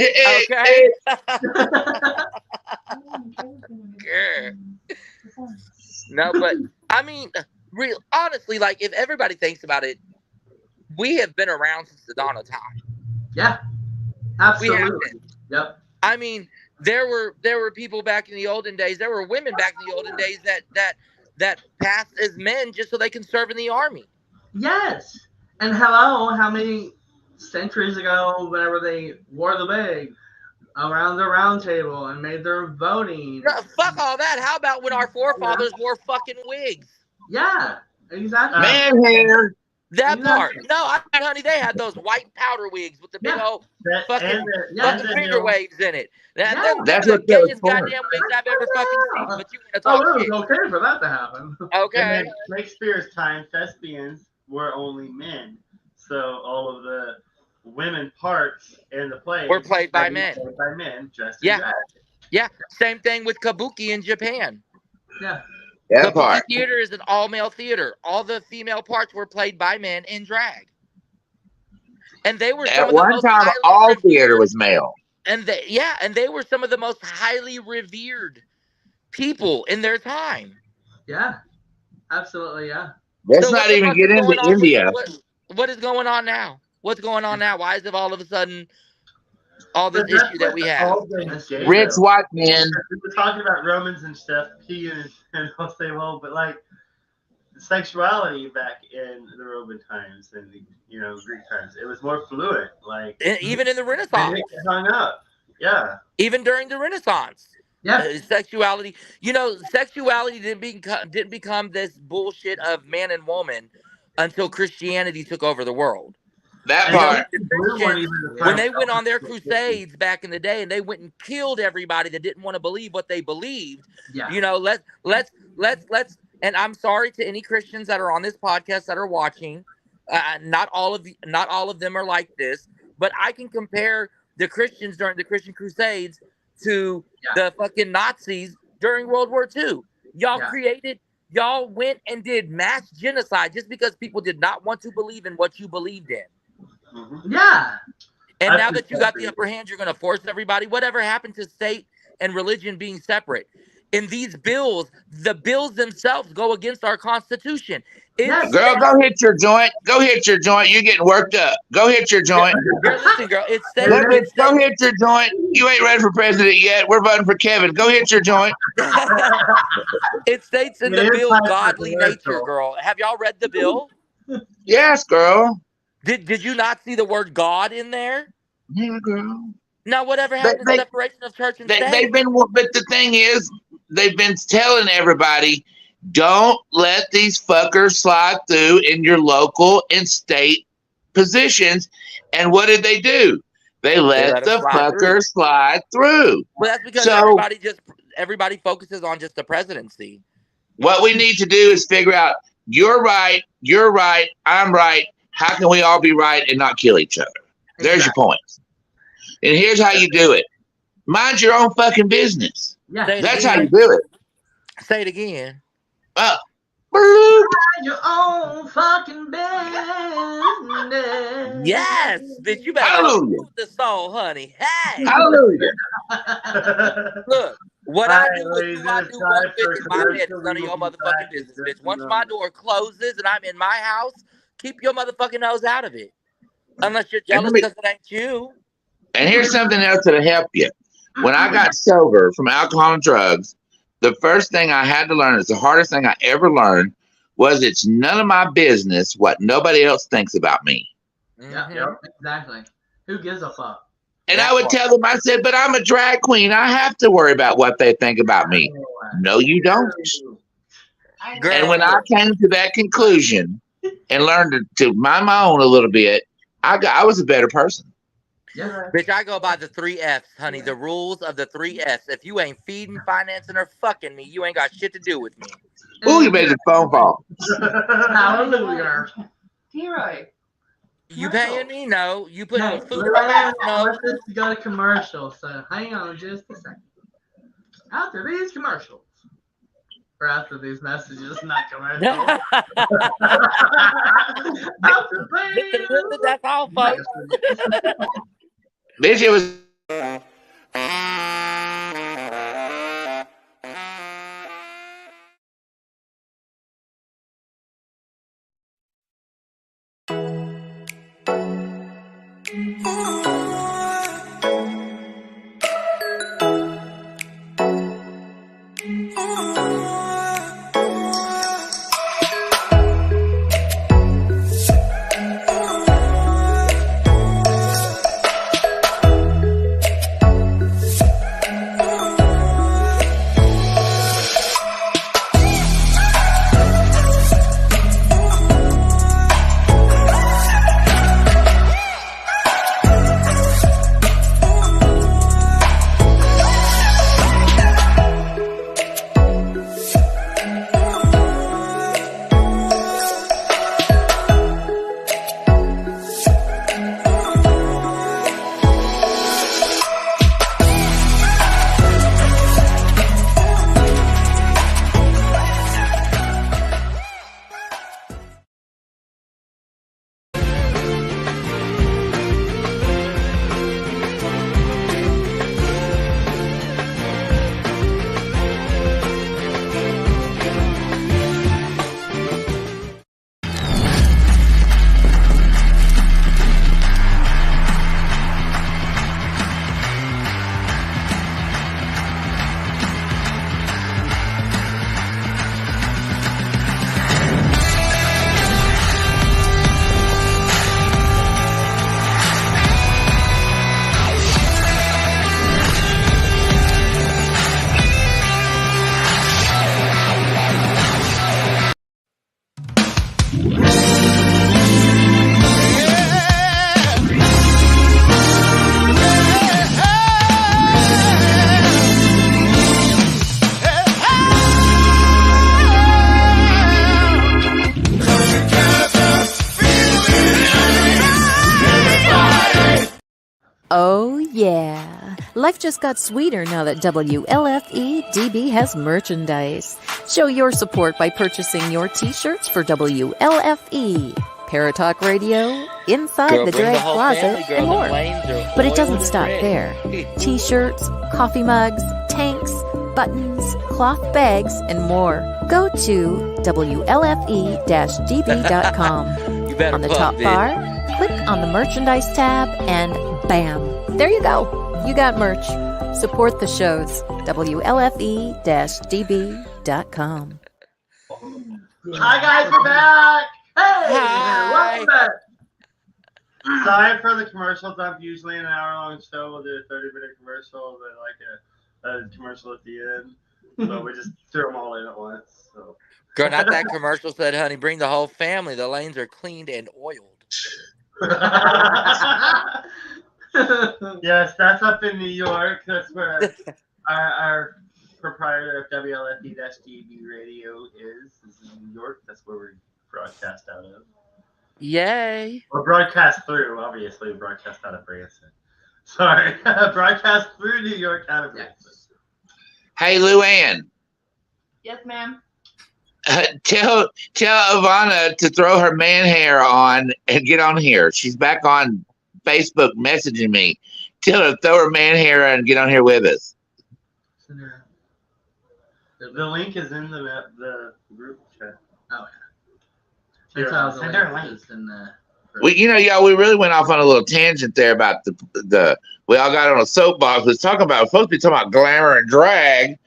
Okay. No, but I mean, real honestly, like if everybody thinks about it, we have been around since the dawn of time. Yeah, absolutely. Yep. I mean, there were people back in the olden days. There were women back in the olden days that passed as men just so they can serve in the army. Yes. And hello, how many centuries ago, whenever they wore the wig around the round table and made their voting? No, fuck all that. How about when our forefathers wore fucking wigs? Yeah, exactly. Man hair. That Exactly. part. No, I mean, honey, they had those white powder wigs with the big old fucking finger waves in it. That's the what that was gayest for. goddamn wigs I've ever fucking seen. But you want to Oh, talk it shit. was okay for that to happen. Okay. And in Shakespeare's time, thespians were only men. So all of the women parts in the play Were played by men. Played by men dressed Yeah. in drag. Yeah. Same thing with kabuki in Japan. Yeah. That Kabuki part. theater is an all-male theater. All the female parts were played by men in drag. And they were some At of the one most time, highly all revered, theater was male. and they were some of the most highly revered people in their time. Yeah. Absolutely, yeah. Let's So not what the even fuck get is into going on with- India. what is going on now? What's going on now? Why is it all of a sudden all this But that's issue that we what have? all been gay, Rich though. white men. We were talking about Romans and stuff, and I'll say, well, but like sexuality back in the Roman times and the Greek times, it was more fluid. Like Even in the and Renaissance, it hung up. Yeah. even during the Renaissance, Yeah. sexuality. Sexuality didn't become this bullshit of man and woman until Christianity took over the world. That And part. When they went on their crusades back in the day and they went and killed everybody that didn't want to believe what they believed, Yeah. let's and I'm sorry to any Christians that are on this podcast that are watching. Not all of them are like this, but I can compare the Christians during the Christian crusades to the fucking Nazis during World War II. Y'all went and did mass genocide just because people did not want to believe in what you believed in. Yeah. And now that you got the upper hand, you're going to force everybody. Whatever happened to state and religion being separate? In these bills, the bills themselves go against our Constitution. Girl, go hit your joint. Go hit your joint. You're getting worked up. Go hit your joint. Girl, listen, girl. Go hit your joint. You ain't ready for president yet. We're voting for Kevin. Go hit your joint. It states in the bill godly nature, girl. Have y'all read the bill? Yes, girl. Did you not see the word God in there? Yeah, girl. Now, whatever happened to separation of church and state? But the thing is, they've been telling everybody, don't let these fuckers slide through in your local and state positions. And what did they do? They let the fuckers slide through. Well, that's because everybody focuses on just the presidency. What we need to do is figure out, you're right, I'm right. How can we all be right and not kill each other? There's your point. And here's how you do it. Mind your own fucking business. Yeah. That's how you do it. Say it again. Mind your own fucking business. Yes, bitch. You better move the song, honey. Hey. Hallelujah. Look, what I do is I do one bitch in my bed. It's none of your motherfucking business, bitch. Once my door closes and I'm in my house, keep your motherfucking nose out of it. Unless you're jealous because it ain't you. And here's something else that'll help you. When I got sober from alcohol and drugs, the first thing I had to learn, is the hardest thing I ever learned, was it's none of my business what nobody else thinks about me. Yeah, exactly. Who gives a fuck? And I would tell them, I said, but I'm a drag queen. I have to worry about what they think about me. No, you don't. Girl, And when I came to that conclusion and learned to mind my own a little bit, I was a better person. Yeah. bitch, I go by the 3 F's, honey. The rules of the 3 F's. If you ain't feeding, financing, or fucking me, you ain't got shit to do with me. Ooh, you made the phone fall. Hallelujah. T-Roy. You paying me? No. You putting Hey, food in my mouth? No. let's just go to commercial. So hang on just a second. After these commercials, or after these messages, not commercials. After these That's all, folks. messages. Bitch, it was. Oh, yeah. Life just got sweeter now that WLFE DB has merchandise. Show your support by purchasing your t-shirts for WLFE, Paratalk Radio, Inside Girl, the bring Drag whole Closet, family, girl. and more. Them lanes are But it oiled doesn't and stop ready. there. T-shirts, coffee mugs, tanks, buttons, cloth bags, and more. Go to WLFE-DB.com. You better On the pump, top bitch. bar, click on the merchandise tab, and bam, there you go. You got merch. Support the shows. WLFE-DB.com. Hi guys, we're back. Hey, Hi. welcome back. Sorry for the commercial dump. Usually an hour-long show, we'll do a 30-minute commercial, but like a commercial at the end. So we just threw them all in at once. So. Girl, not that commercial said, honey, bring the whole family. The lanes are cleaned and oiled. Yes, that's up in New York. That's where our proprietor of WLFE-DB radio is in New York. That's where we broadcast out of. Yay. Or broadcast through, obviously. We broadcast out of Branson. Sorry. Broadcast through New York out of Branson. Hey, Luann, Yes, ma'am. tell Ivana to throw her man hair on and get on here. She's back on Facebook messaging me. Tell her to throw her man hair on and get on here with us. The link is in the group chat. Oh, Here, yeah. send her a link. In the Y'all, we really went off on a little tangent there about the we all got on a soapbox. We was talking about, we're supposed to be talking about glamour and drag.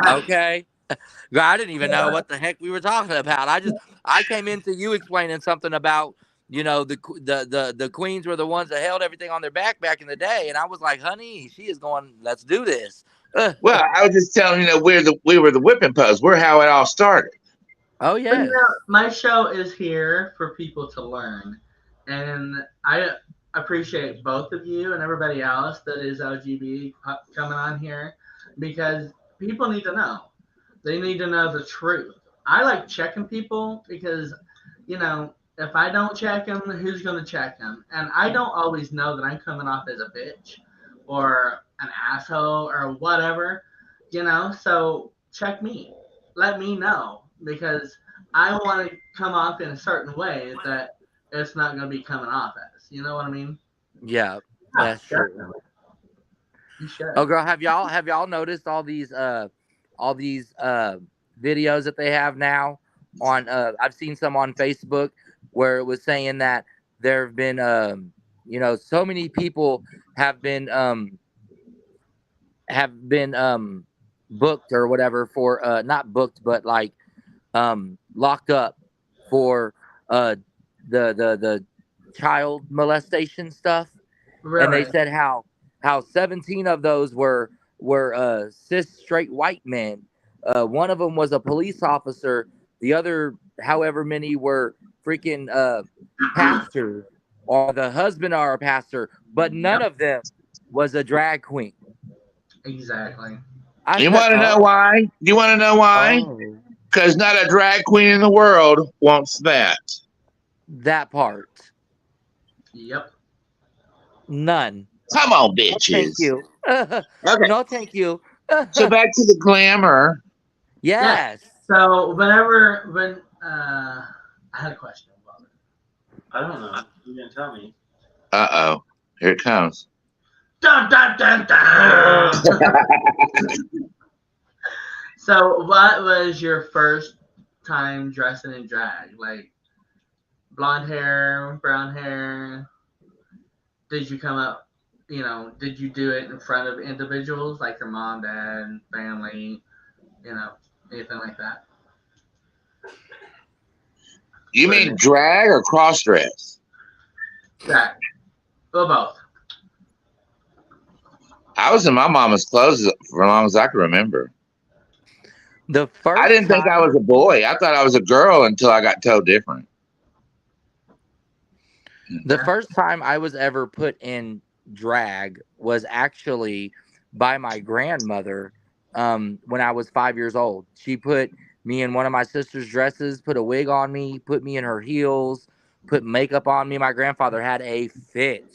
Okay. Girl, I didn't even know what the heck we were talking about. I came into you explaining something about, the queens were the ones that held everything on their back in the day, and I was like, honey, she is going, let's do this. Well, I was just telling we were the whipping post. We're how it all started. Oh But yes. my show is here for people to learn, and I appreciate both of you and everybody else that is LGBT coming on here because people need to know. They need to know the truth. I like checking people because, if I don't check them, who's going to check them? And I don't always know that I'm coming off as a bitch or an asshole or whatever, So check me. Let me know because I want to come off in a certain way that it's not going to be coming off as. You know what I mean? Yeah, Yeah, that's true. definitely. You should. Oh girl, have y'all noticed all these videos that they have now on I've seen some on Facebook where it was saying that there have been so many people have been booked or whatever for not booked but like locked up for uh the child molestation stuff, and they Really? said how 17 of those were cis straight white men. One of them was a police officer. The other, however many, were freaking pastors, or the husband or a pastor, but none Yep. of them was a drag queen. Exactly. I You said, want to know oh, why? Do you want to know why? oh, Because not a drag queen in the world wants that. that part. Yep. None. Come on, No, thank bitches. you. Okay, No, thank you. so back to the glamour. Yeah. Yes. So when I had a question about it. I don't know. You didn't tell me. Uh-oh, here it comes. Dun dun dun dun. So what was your first time dressing in drag? Like blonde hair, brown hair? Did you come up? Did you do it in front of individuals like your mom, dad, family? You know, anything like that? You mean drag or cross dress? Drag. Well, both. I was in my mama's clothes for as long as I can remember. The I first didn't think I time was a boy. I thought I was a girl until I got told different. The first time I was ever put in drag was actually by my grandmother when I was 5 years old. She put me in one of my sister's dresses, put a wig on me, put me in her heels, put makeup on me. My grandfather had a fit,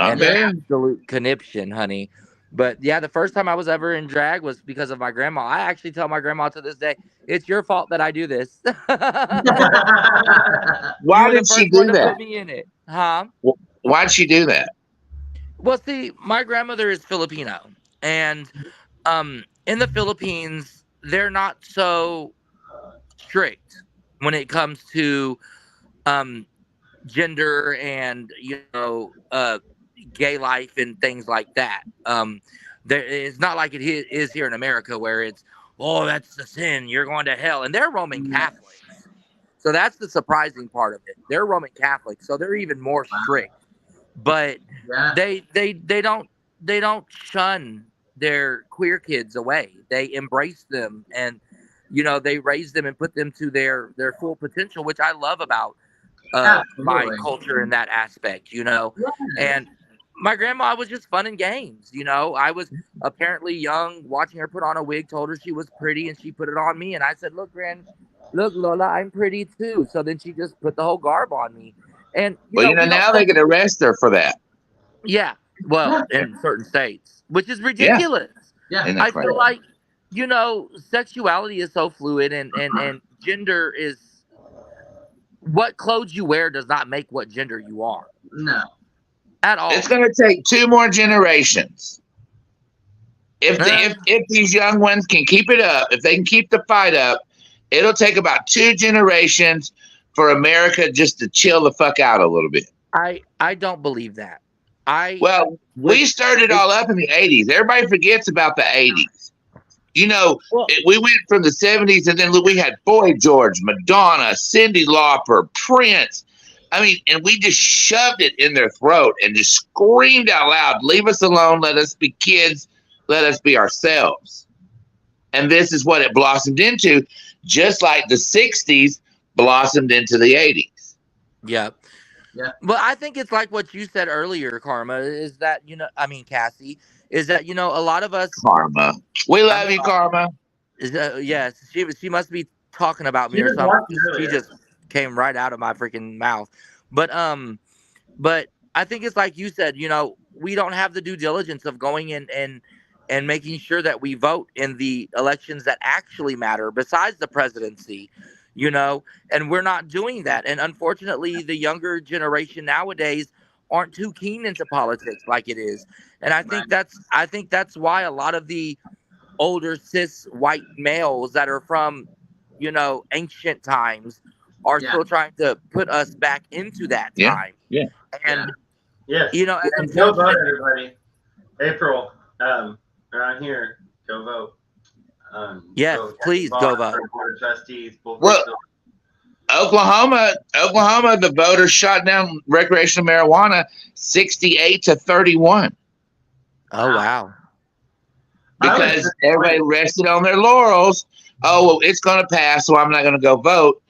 an Okay. absolute conniption, honey. But yeah, the first time I was ever in drag was because of my grandma. I actually tell my grandma to this day, it's your fault that I do this. You Why were the did she first one do to that? put me in it, huh? Why'd she do that? Well, see, my grandmother is Filipino, and in the Philippines, they're not so strict when it comes to um, gender and gay life and things like that. It's not like is here in America where it's that's the sin, you're going to hell, and they're Roman Catholics. So that's the surprising part of it. They're Roman Catholics, so they're even more strict. But Yeah. they don't shun their queer kids away. They embrace them, and they raise them and put them to their full potential, which I love about my Absolutely. culture in that aspect. Yes. And my grandma was just fun and games. I was apparently young, watching her put on a wig, told her she was pretty, and she put it on me, and I said, look, Lola, I'm pretty too. So then she just put the whole garb on me, and Well, we don't now they like. can arrest her for that. Yeah, well, Yeah. in certain states, which is Yeah, ridiculous. Yeah. isn't that I crazy? feel like, sexuality is so fluid, and gender is what clothes you wear does not make what gender you are No. at all. It's going to take 2 more generations. If these young ones can keep it up, if they can keep the fight up, it'll take about 2 generations for America just to chill the fuck out a little bit. I don't believe that. Well, With we started all up in the 80s. Everybody forgets about the 80s. well, We went from the 70s, and then we had Boy George, Madonna, Cyndi Lauper, Prince. I mean, and we just shoved it in their throat and just screamed out loud, leave us alone, let us be kids, let us be ourselves. And this is what it blossomed into, just like the 60s blossomed into the 80s. Yeah. Yeah. But I think it's like what you said earlier, Karma, is that, Cassie, is that, a lot of us, Karma. We love you, Karma. yes, she must be talking about me She or was something. watching She earlier. just came right out of my freaking mouth. But I think it's like you said, we don't have the due diligence of going in and making sure that we vote in the elections that actually matter besides the presidency, and we're not doing that. And unfortunately, the younger generation nowadays aren't too keen into politics like it is. And I think that's why a lot of the older cis white males that are from, ancient times are Yeah. still trying to put us back into that Yeah. time. Yeah. And Yes. and Go vote, unfortunately, everybody. April, around here, go vote. yes, Go please vote go vote. for board of trustees. Well, Oklahoma, the voters shot down recreational marijuana 68-31 Oh wow. because everybody rested on their laurels. Oh, well, it's going to pass, so I'm not going to go vote.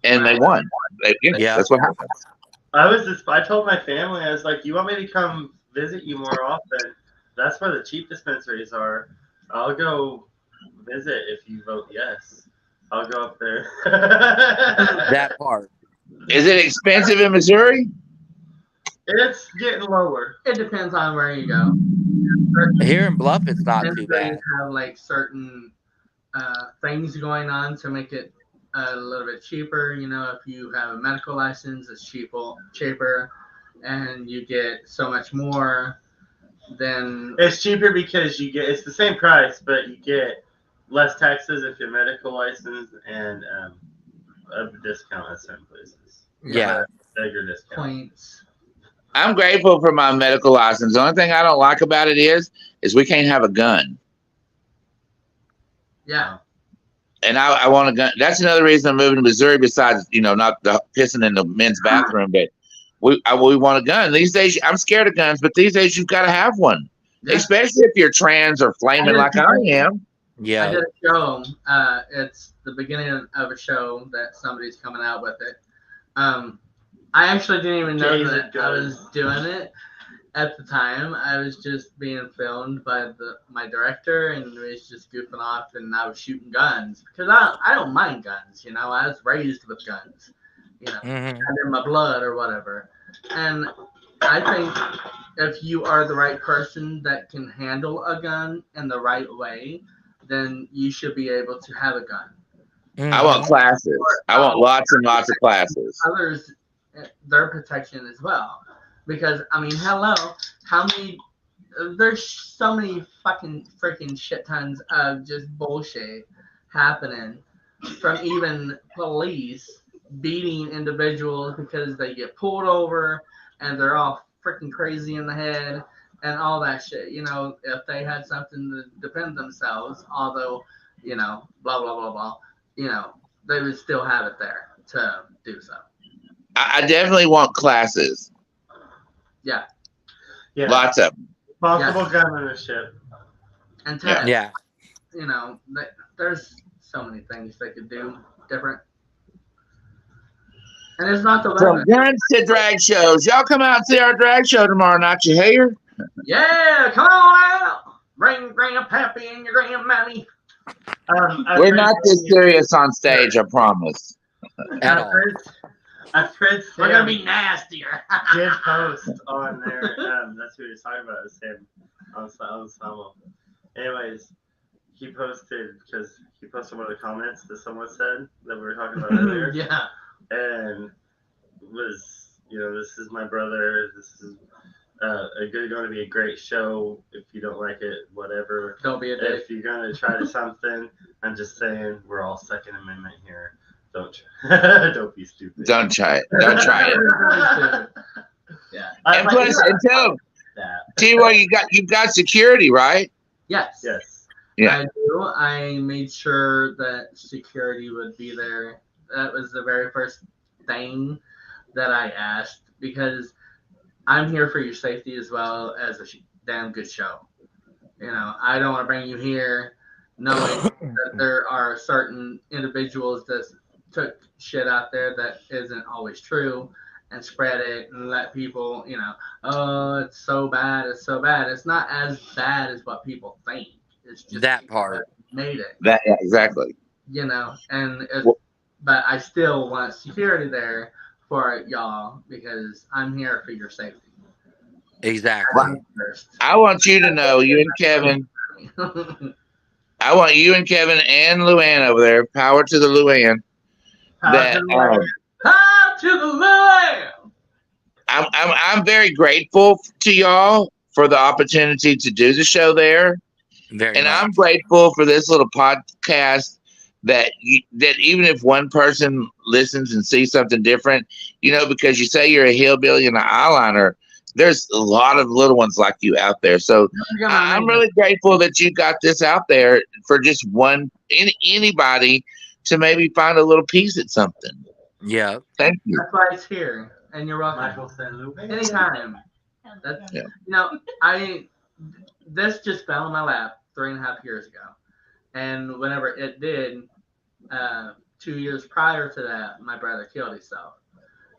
And they won. Yeah. That's what happened. I told my family, I was like, you want me to come visit you more often? That's where the cheap dispensaries are. I'll go visit if you vote yes. I'll go up there. That part. Is it expensive in Missouri? It's getting lower. It depends on where you go. Here in Bluff, it's not too Dispensaries bad. have like certain things going on to make it a little bit cheaper. If you have a medical license, it's cheaper, and you get so much more. Then It's cheaper because it's the same price, but you get less taxes if you're medical license and a discount at certain places. Yeah. A bigger discount. points. I'm grateful for my medical license. The only thing I don't like about it is we can't have a gun. Yeah. And I want a gun. That's another reason I'm moving to Missouri. Besides, not the pissing in the men's bathroom, but we want a gun. These days, I'm scared of guns, but these days you've got to have one, Yeah. especially if you're trans or flaming like I am. I Yeah. did a show. It's the beginning of a show that somebody's coming out with it. I actually didn't even know Gays that and I was guns. doing it at the time. I was just being filmed by my director, and we was just goofing off, and I was shooting guns because I don't mind guns. I was raised with guns. Mhm. In my blood or whatever. And I think if you are the right person that can handle a gun in the right way, then you should be able to have a gun. I want classes. I want lots and lots of classes. Others, their protection as well. Because, hello, how many, there's so many fucking freaking shit tons of just bullshit happening from even police beating individuals because they get pulled over and they're all freaking crazy in the head and all that shit. If they had something to defend themselves, although, blah, blah, blah, blah, they would still have it there to do so. I definitely want classes. Yeah. Yeah. Lots of them. Possible gun ownership. And tests. Yeah. There's so many things they could do different. And it's not the From weapon. guns to drag shows. Y'all come out and see our drag show tomorrow night. You hear? Yeah, come on out. Bring Grandpappy and your grandmammy. We're not this serious on stage, I promise. At all. I've heard We're gonna be nastier. did post on there. That's who he was talking about. Is him on Samo. Anyways, he posted one of the comments that someone said that we were talking about earlier. Yeah. And was this is my brother. This is going to be a great show. If you don't like it, whatever. Don't be a dick. If you're gonna try something, I'm just saying we're all Second Amendment here. Don't be stupid. Don't try it. Don't try it. Yeah. And plus, and tell them, that. T-Roy, you've got security, right? Yes. Yes. Yeah. I do. I made sure that security would be there. That was the very first thing that I asked because I'm here for your safety as well as a damn good show. I don't want to bring you here knowing that there are certain individuals that took shit out there that isn't always true and spread it and let people, oh, it's so bad, it's so bad. It's not as bad as what people think. It's just That people that part. made it, Yeah, exactly. and Well, but I still want security there for y'all because I'm here for your safety. Exactly. First. I want you to know, you and Kevin. I want you and Kevin and Luann over there. Power to the Luann. Power to That the land. Power to the land. I'm very grateful to y'all for the opportunity to do the show there, Very and much. I'm grateful for this little podcast that even if one person listens and sees something different, because you say you're a hillbilly and an eyeliner, there's a lot of little ones like you out there. So I'm really grateful that you got this out there for just anybody to maybe find a little piece at something. Yeah. Thank you. That's why it's here, and you're welcome. Anytime. That's this just fell in my lap 3.5 years ago, and whenever it did, 2 years prior to that, my brother killed himself,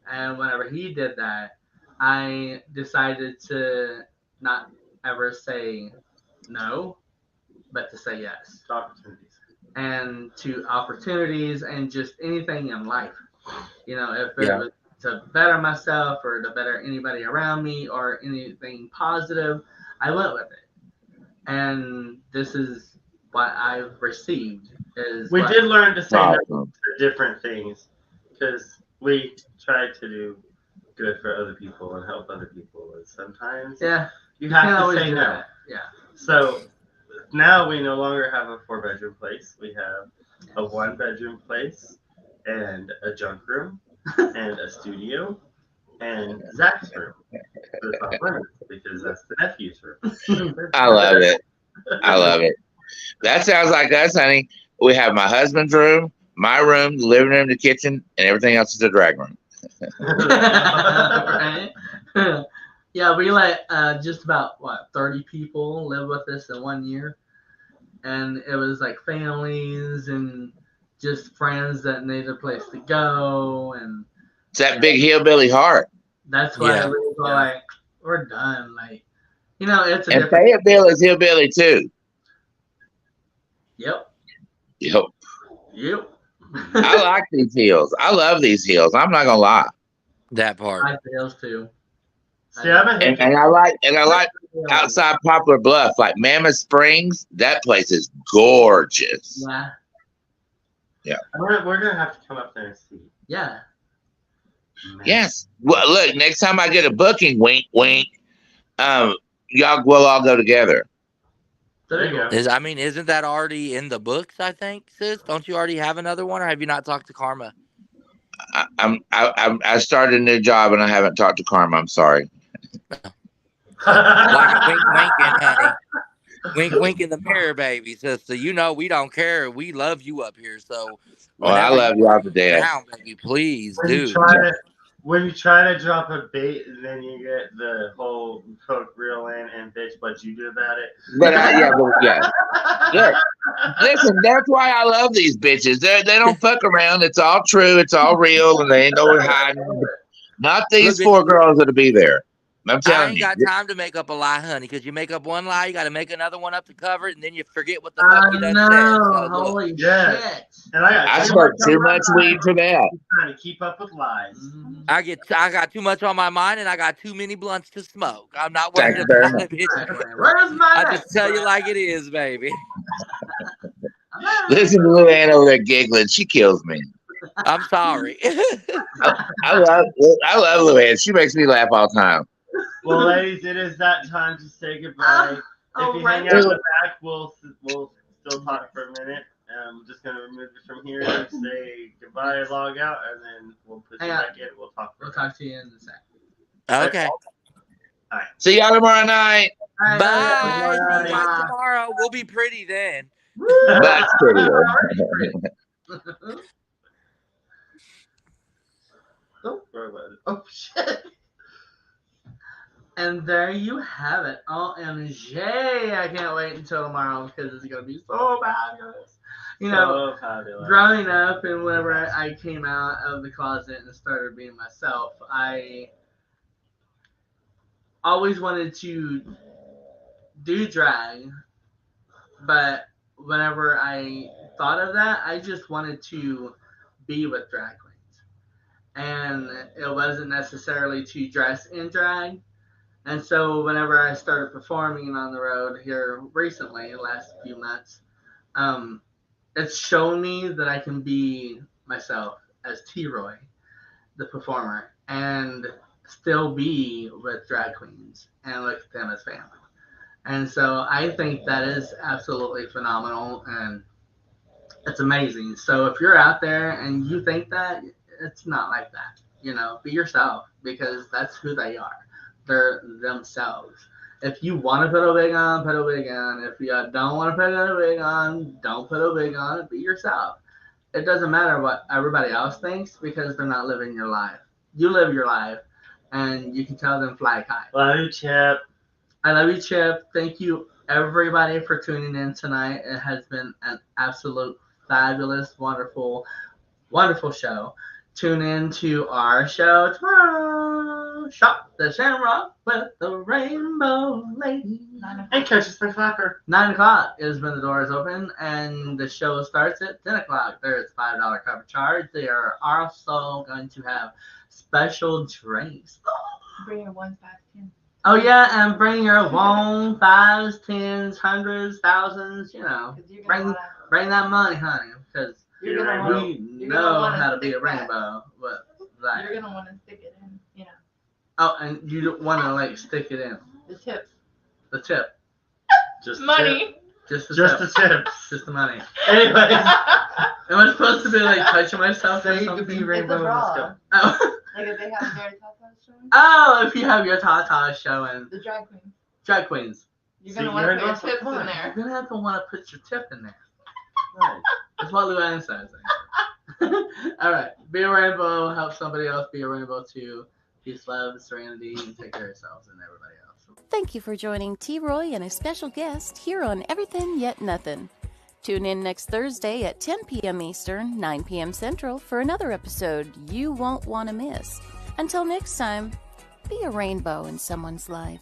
and whenever he did that, I decided to not ever say no, but to say yes. Opportunities. And to opportunities and just anything in life. If it was to better myself or to better anybody around me or anything positive, I went with it. And this is what I've received. We did learn to say no Awesome. to different things because we tried to do good for other people and help other people. And sometimes you have can't to always say do no. that. Yeah. So now we no longer have a 4-bedroom place. We have a 1-bedroom place and a junk room and a studio and Zach's room for the top limits because that's the nephew's room. I love it. I love it. That sounds like us, honey. We have my husband's room, my room, the living room, the kitchen, and everything else is a drag room. Right? Yeah, we let just about 30 people live with us in 1 year, and it was like families and just friends that needed a place to go, and It's that big hillbilly heart. that's why we were like, we're done. Like, it's a And different. Fayetteville is hillbilly too. Yep. Yep. I like these hills. I love these hills. I'm not gonna lie. That part. I like the hills too. See, I'm a And I like outside Poplar Bluff, like Mammoth Springs. That place is gorgeous. Yeah. Yeah. We're gonna have to come up there and see. Yeah. Yes. Well, look, next time I get a booking, wink, wink. Y'all will all go together. There you go. Isn't that already in the books? I think, sis. Don't you already have another one, or have you not talked to Karma? I started a new job and I haven't talked to Karma. I'm sorry. Like a wink, winking, honey. Wink, wink in the mirror, baby, sister. We don't care. We love you up here. So, I love y'all to death. Down, baby, please when do. When you try to drop a bait, and then you get the whole coke reel in and bitch, what you do about it. But yeah. Look, listen, that's why I love these bitches. They don't fuck around. It's all true. It's all real, and they ain't no hiding. Not these 4 girls that'll be there. I'm telling you. I ain't got time to make up a lie, honey, because you make up one lie, you got to make another one up to cover it, and then you forget what the fuck you done said. So, holy shit. And I smoked too much weed for that. Trying to keep up with lies. I got too much on my mind, and I got too many blunts to smoke. I'm not worried about it, bitch. Where's my I just tell you like it is, baby. Listen to Luann over there giggling. She kills me. I'm sorry. I love Luann. She makes me laugh all the time. Well, ladies, it is that time to say goodbye. If you hang out in the back, we'll still talk for a minute. I'm just gonna remove it from here and say goodbye, log out, and then we'll put you back in. We'll talk to you in a sec. Okay. All right. See y'all tomorrow night. Bye. See you guys tomorrow. We'll be pretty then. That's prettier. Oh shit. And there you have it. OMG. I can't wait until tomorrow because it's going to be so fabulous. You know, So fabulous. growing up and whenever I came out of the closet and started being myself, I always wanted to do drag, but whenever I thought of that, I just wanted to be with drag queens. And it wasn't necessarily to dress in drag. And so whenever I started performing on the road here recently, the last few months, um, it's shown me that I can be myself as T Roy, the performer, and still be with drag queens and look at them as family. And so I think that is absolutely phenomenal and it's amazing. So if you're out there and you think that, it's not like that. You know, be yourself because that's who they are. They're themselves. If you want to put a wig on, put a wig on. If you don't want to put a wig on, don't put a wig on. Be yourself. It doesn't matter what everybody else thinks because they're not living your life. You live your life, and you can tell them fly kite. Love you, Chip. I love you, Chip. Thank you, everybody, for tuning in tonight. It has been an absolute fabulous, wonderful, wonderful show. Tune in to our show tomorrow. Shop the Shamrock with the Rainbow Lady. And catch us for Clapper. 9 o'clock is when the doors open, and the show starts at 10 o'clock. There's $5 cover charge. They are also going to have special drinks. Bring your 1, 5, 10. Oh, yeah, and bring your 1, 5s, 10s, 100s, thousands, you know. Bring that money, honey, because You're gonna want we you're gonna know wanna how to be a stick that. rainbow. But, like, You're gonna want to stick it in, you know, oh, and you don't want to, like, stick it in. the tips. The tip. Just Money. Just the Just tip. the tips. Just the money. Anyways. Am I supposed to be, like, touching myself So or you could something? be It's a rainbow bra. Oh. Like if they have their tatas showing. Oh, if you have your tatas showing. The drag queen. Drag queens. You're See, gonna want you're to put your also tips in fun. there. You're going to want to put your tip in there. Right. That's what Luann says. All right. Be a rainbow. Help somebody else be a rainbow too. Peace, love, serenity, and take care of yourselves and everybody else. Thank you for joining T. Roy and a special guest here on Everythin Yet Nothin. Tune in next Thursday at 10 p.m. Eastern, 9 p.m. Central for another episode you won't want to miss. Until next time, be a rainbow in someone's life.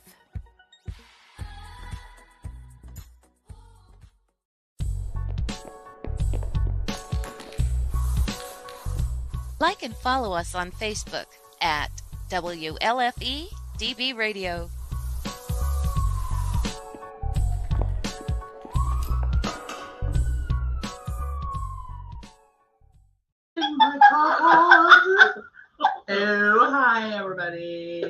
Like and follow us on Facebook at WLFE DB Radio. Oh, hi, everybody.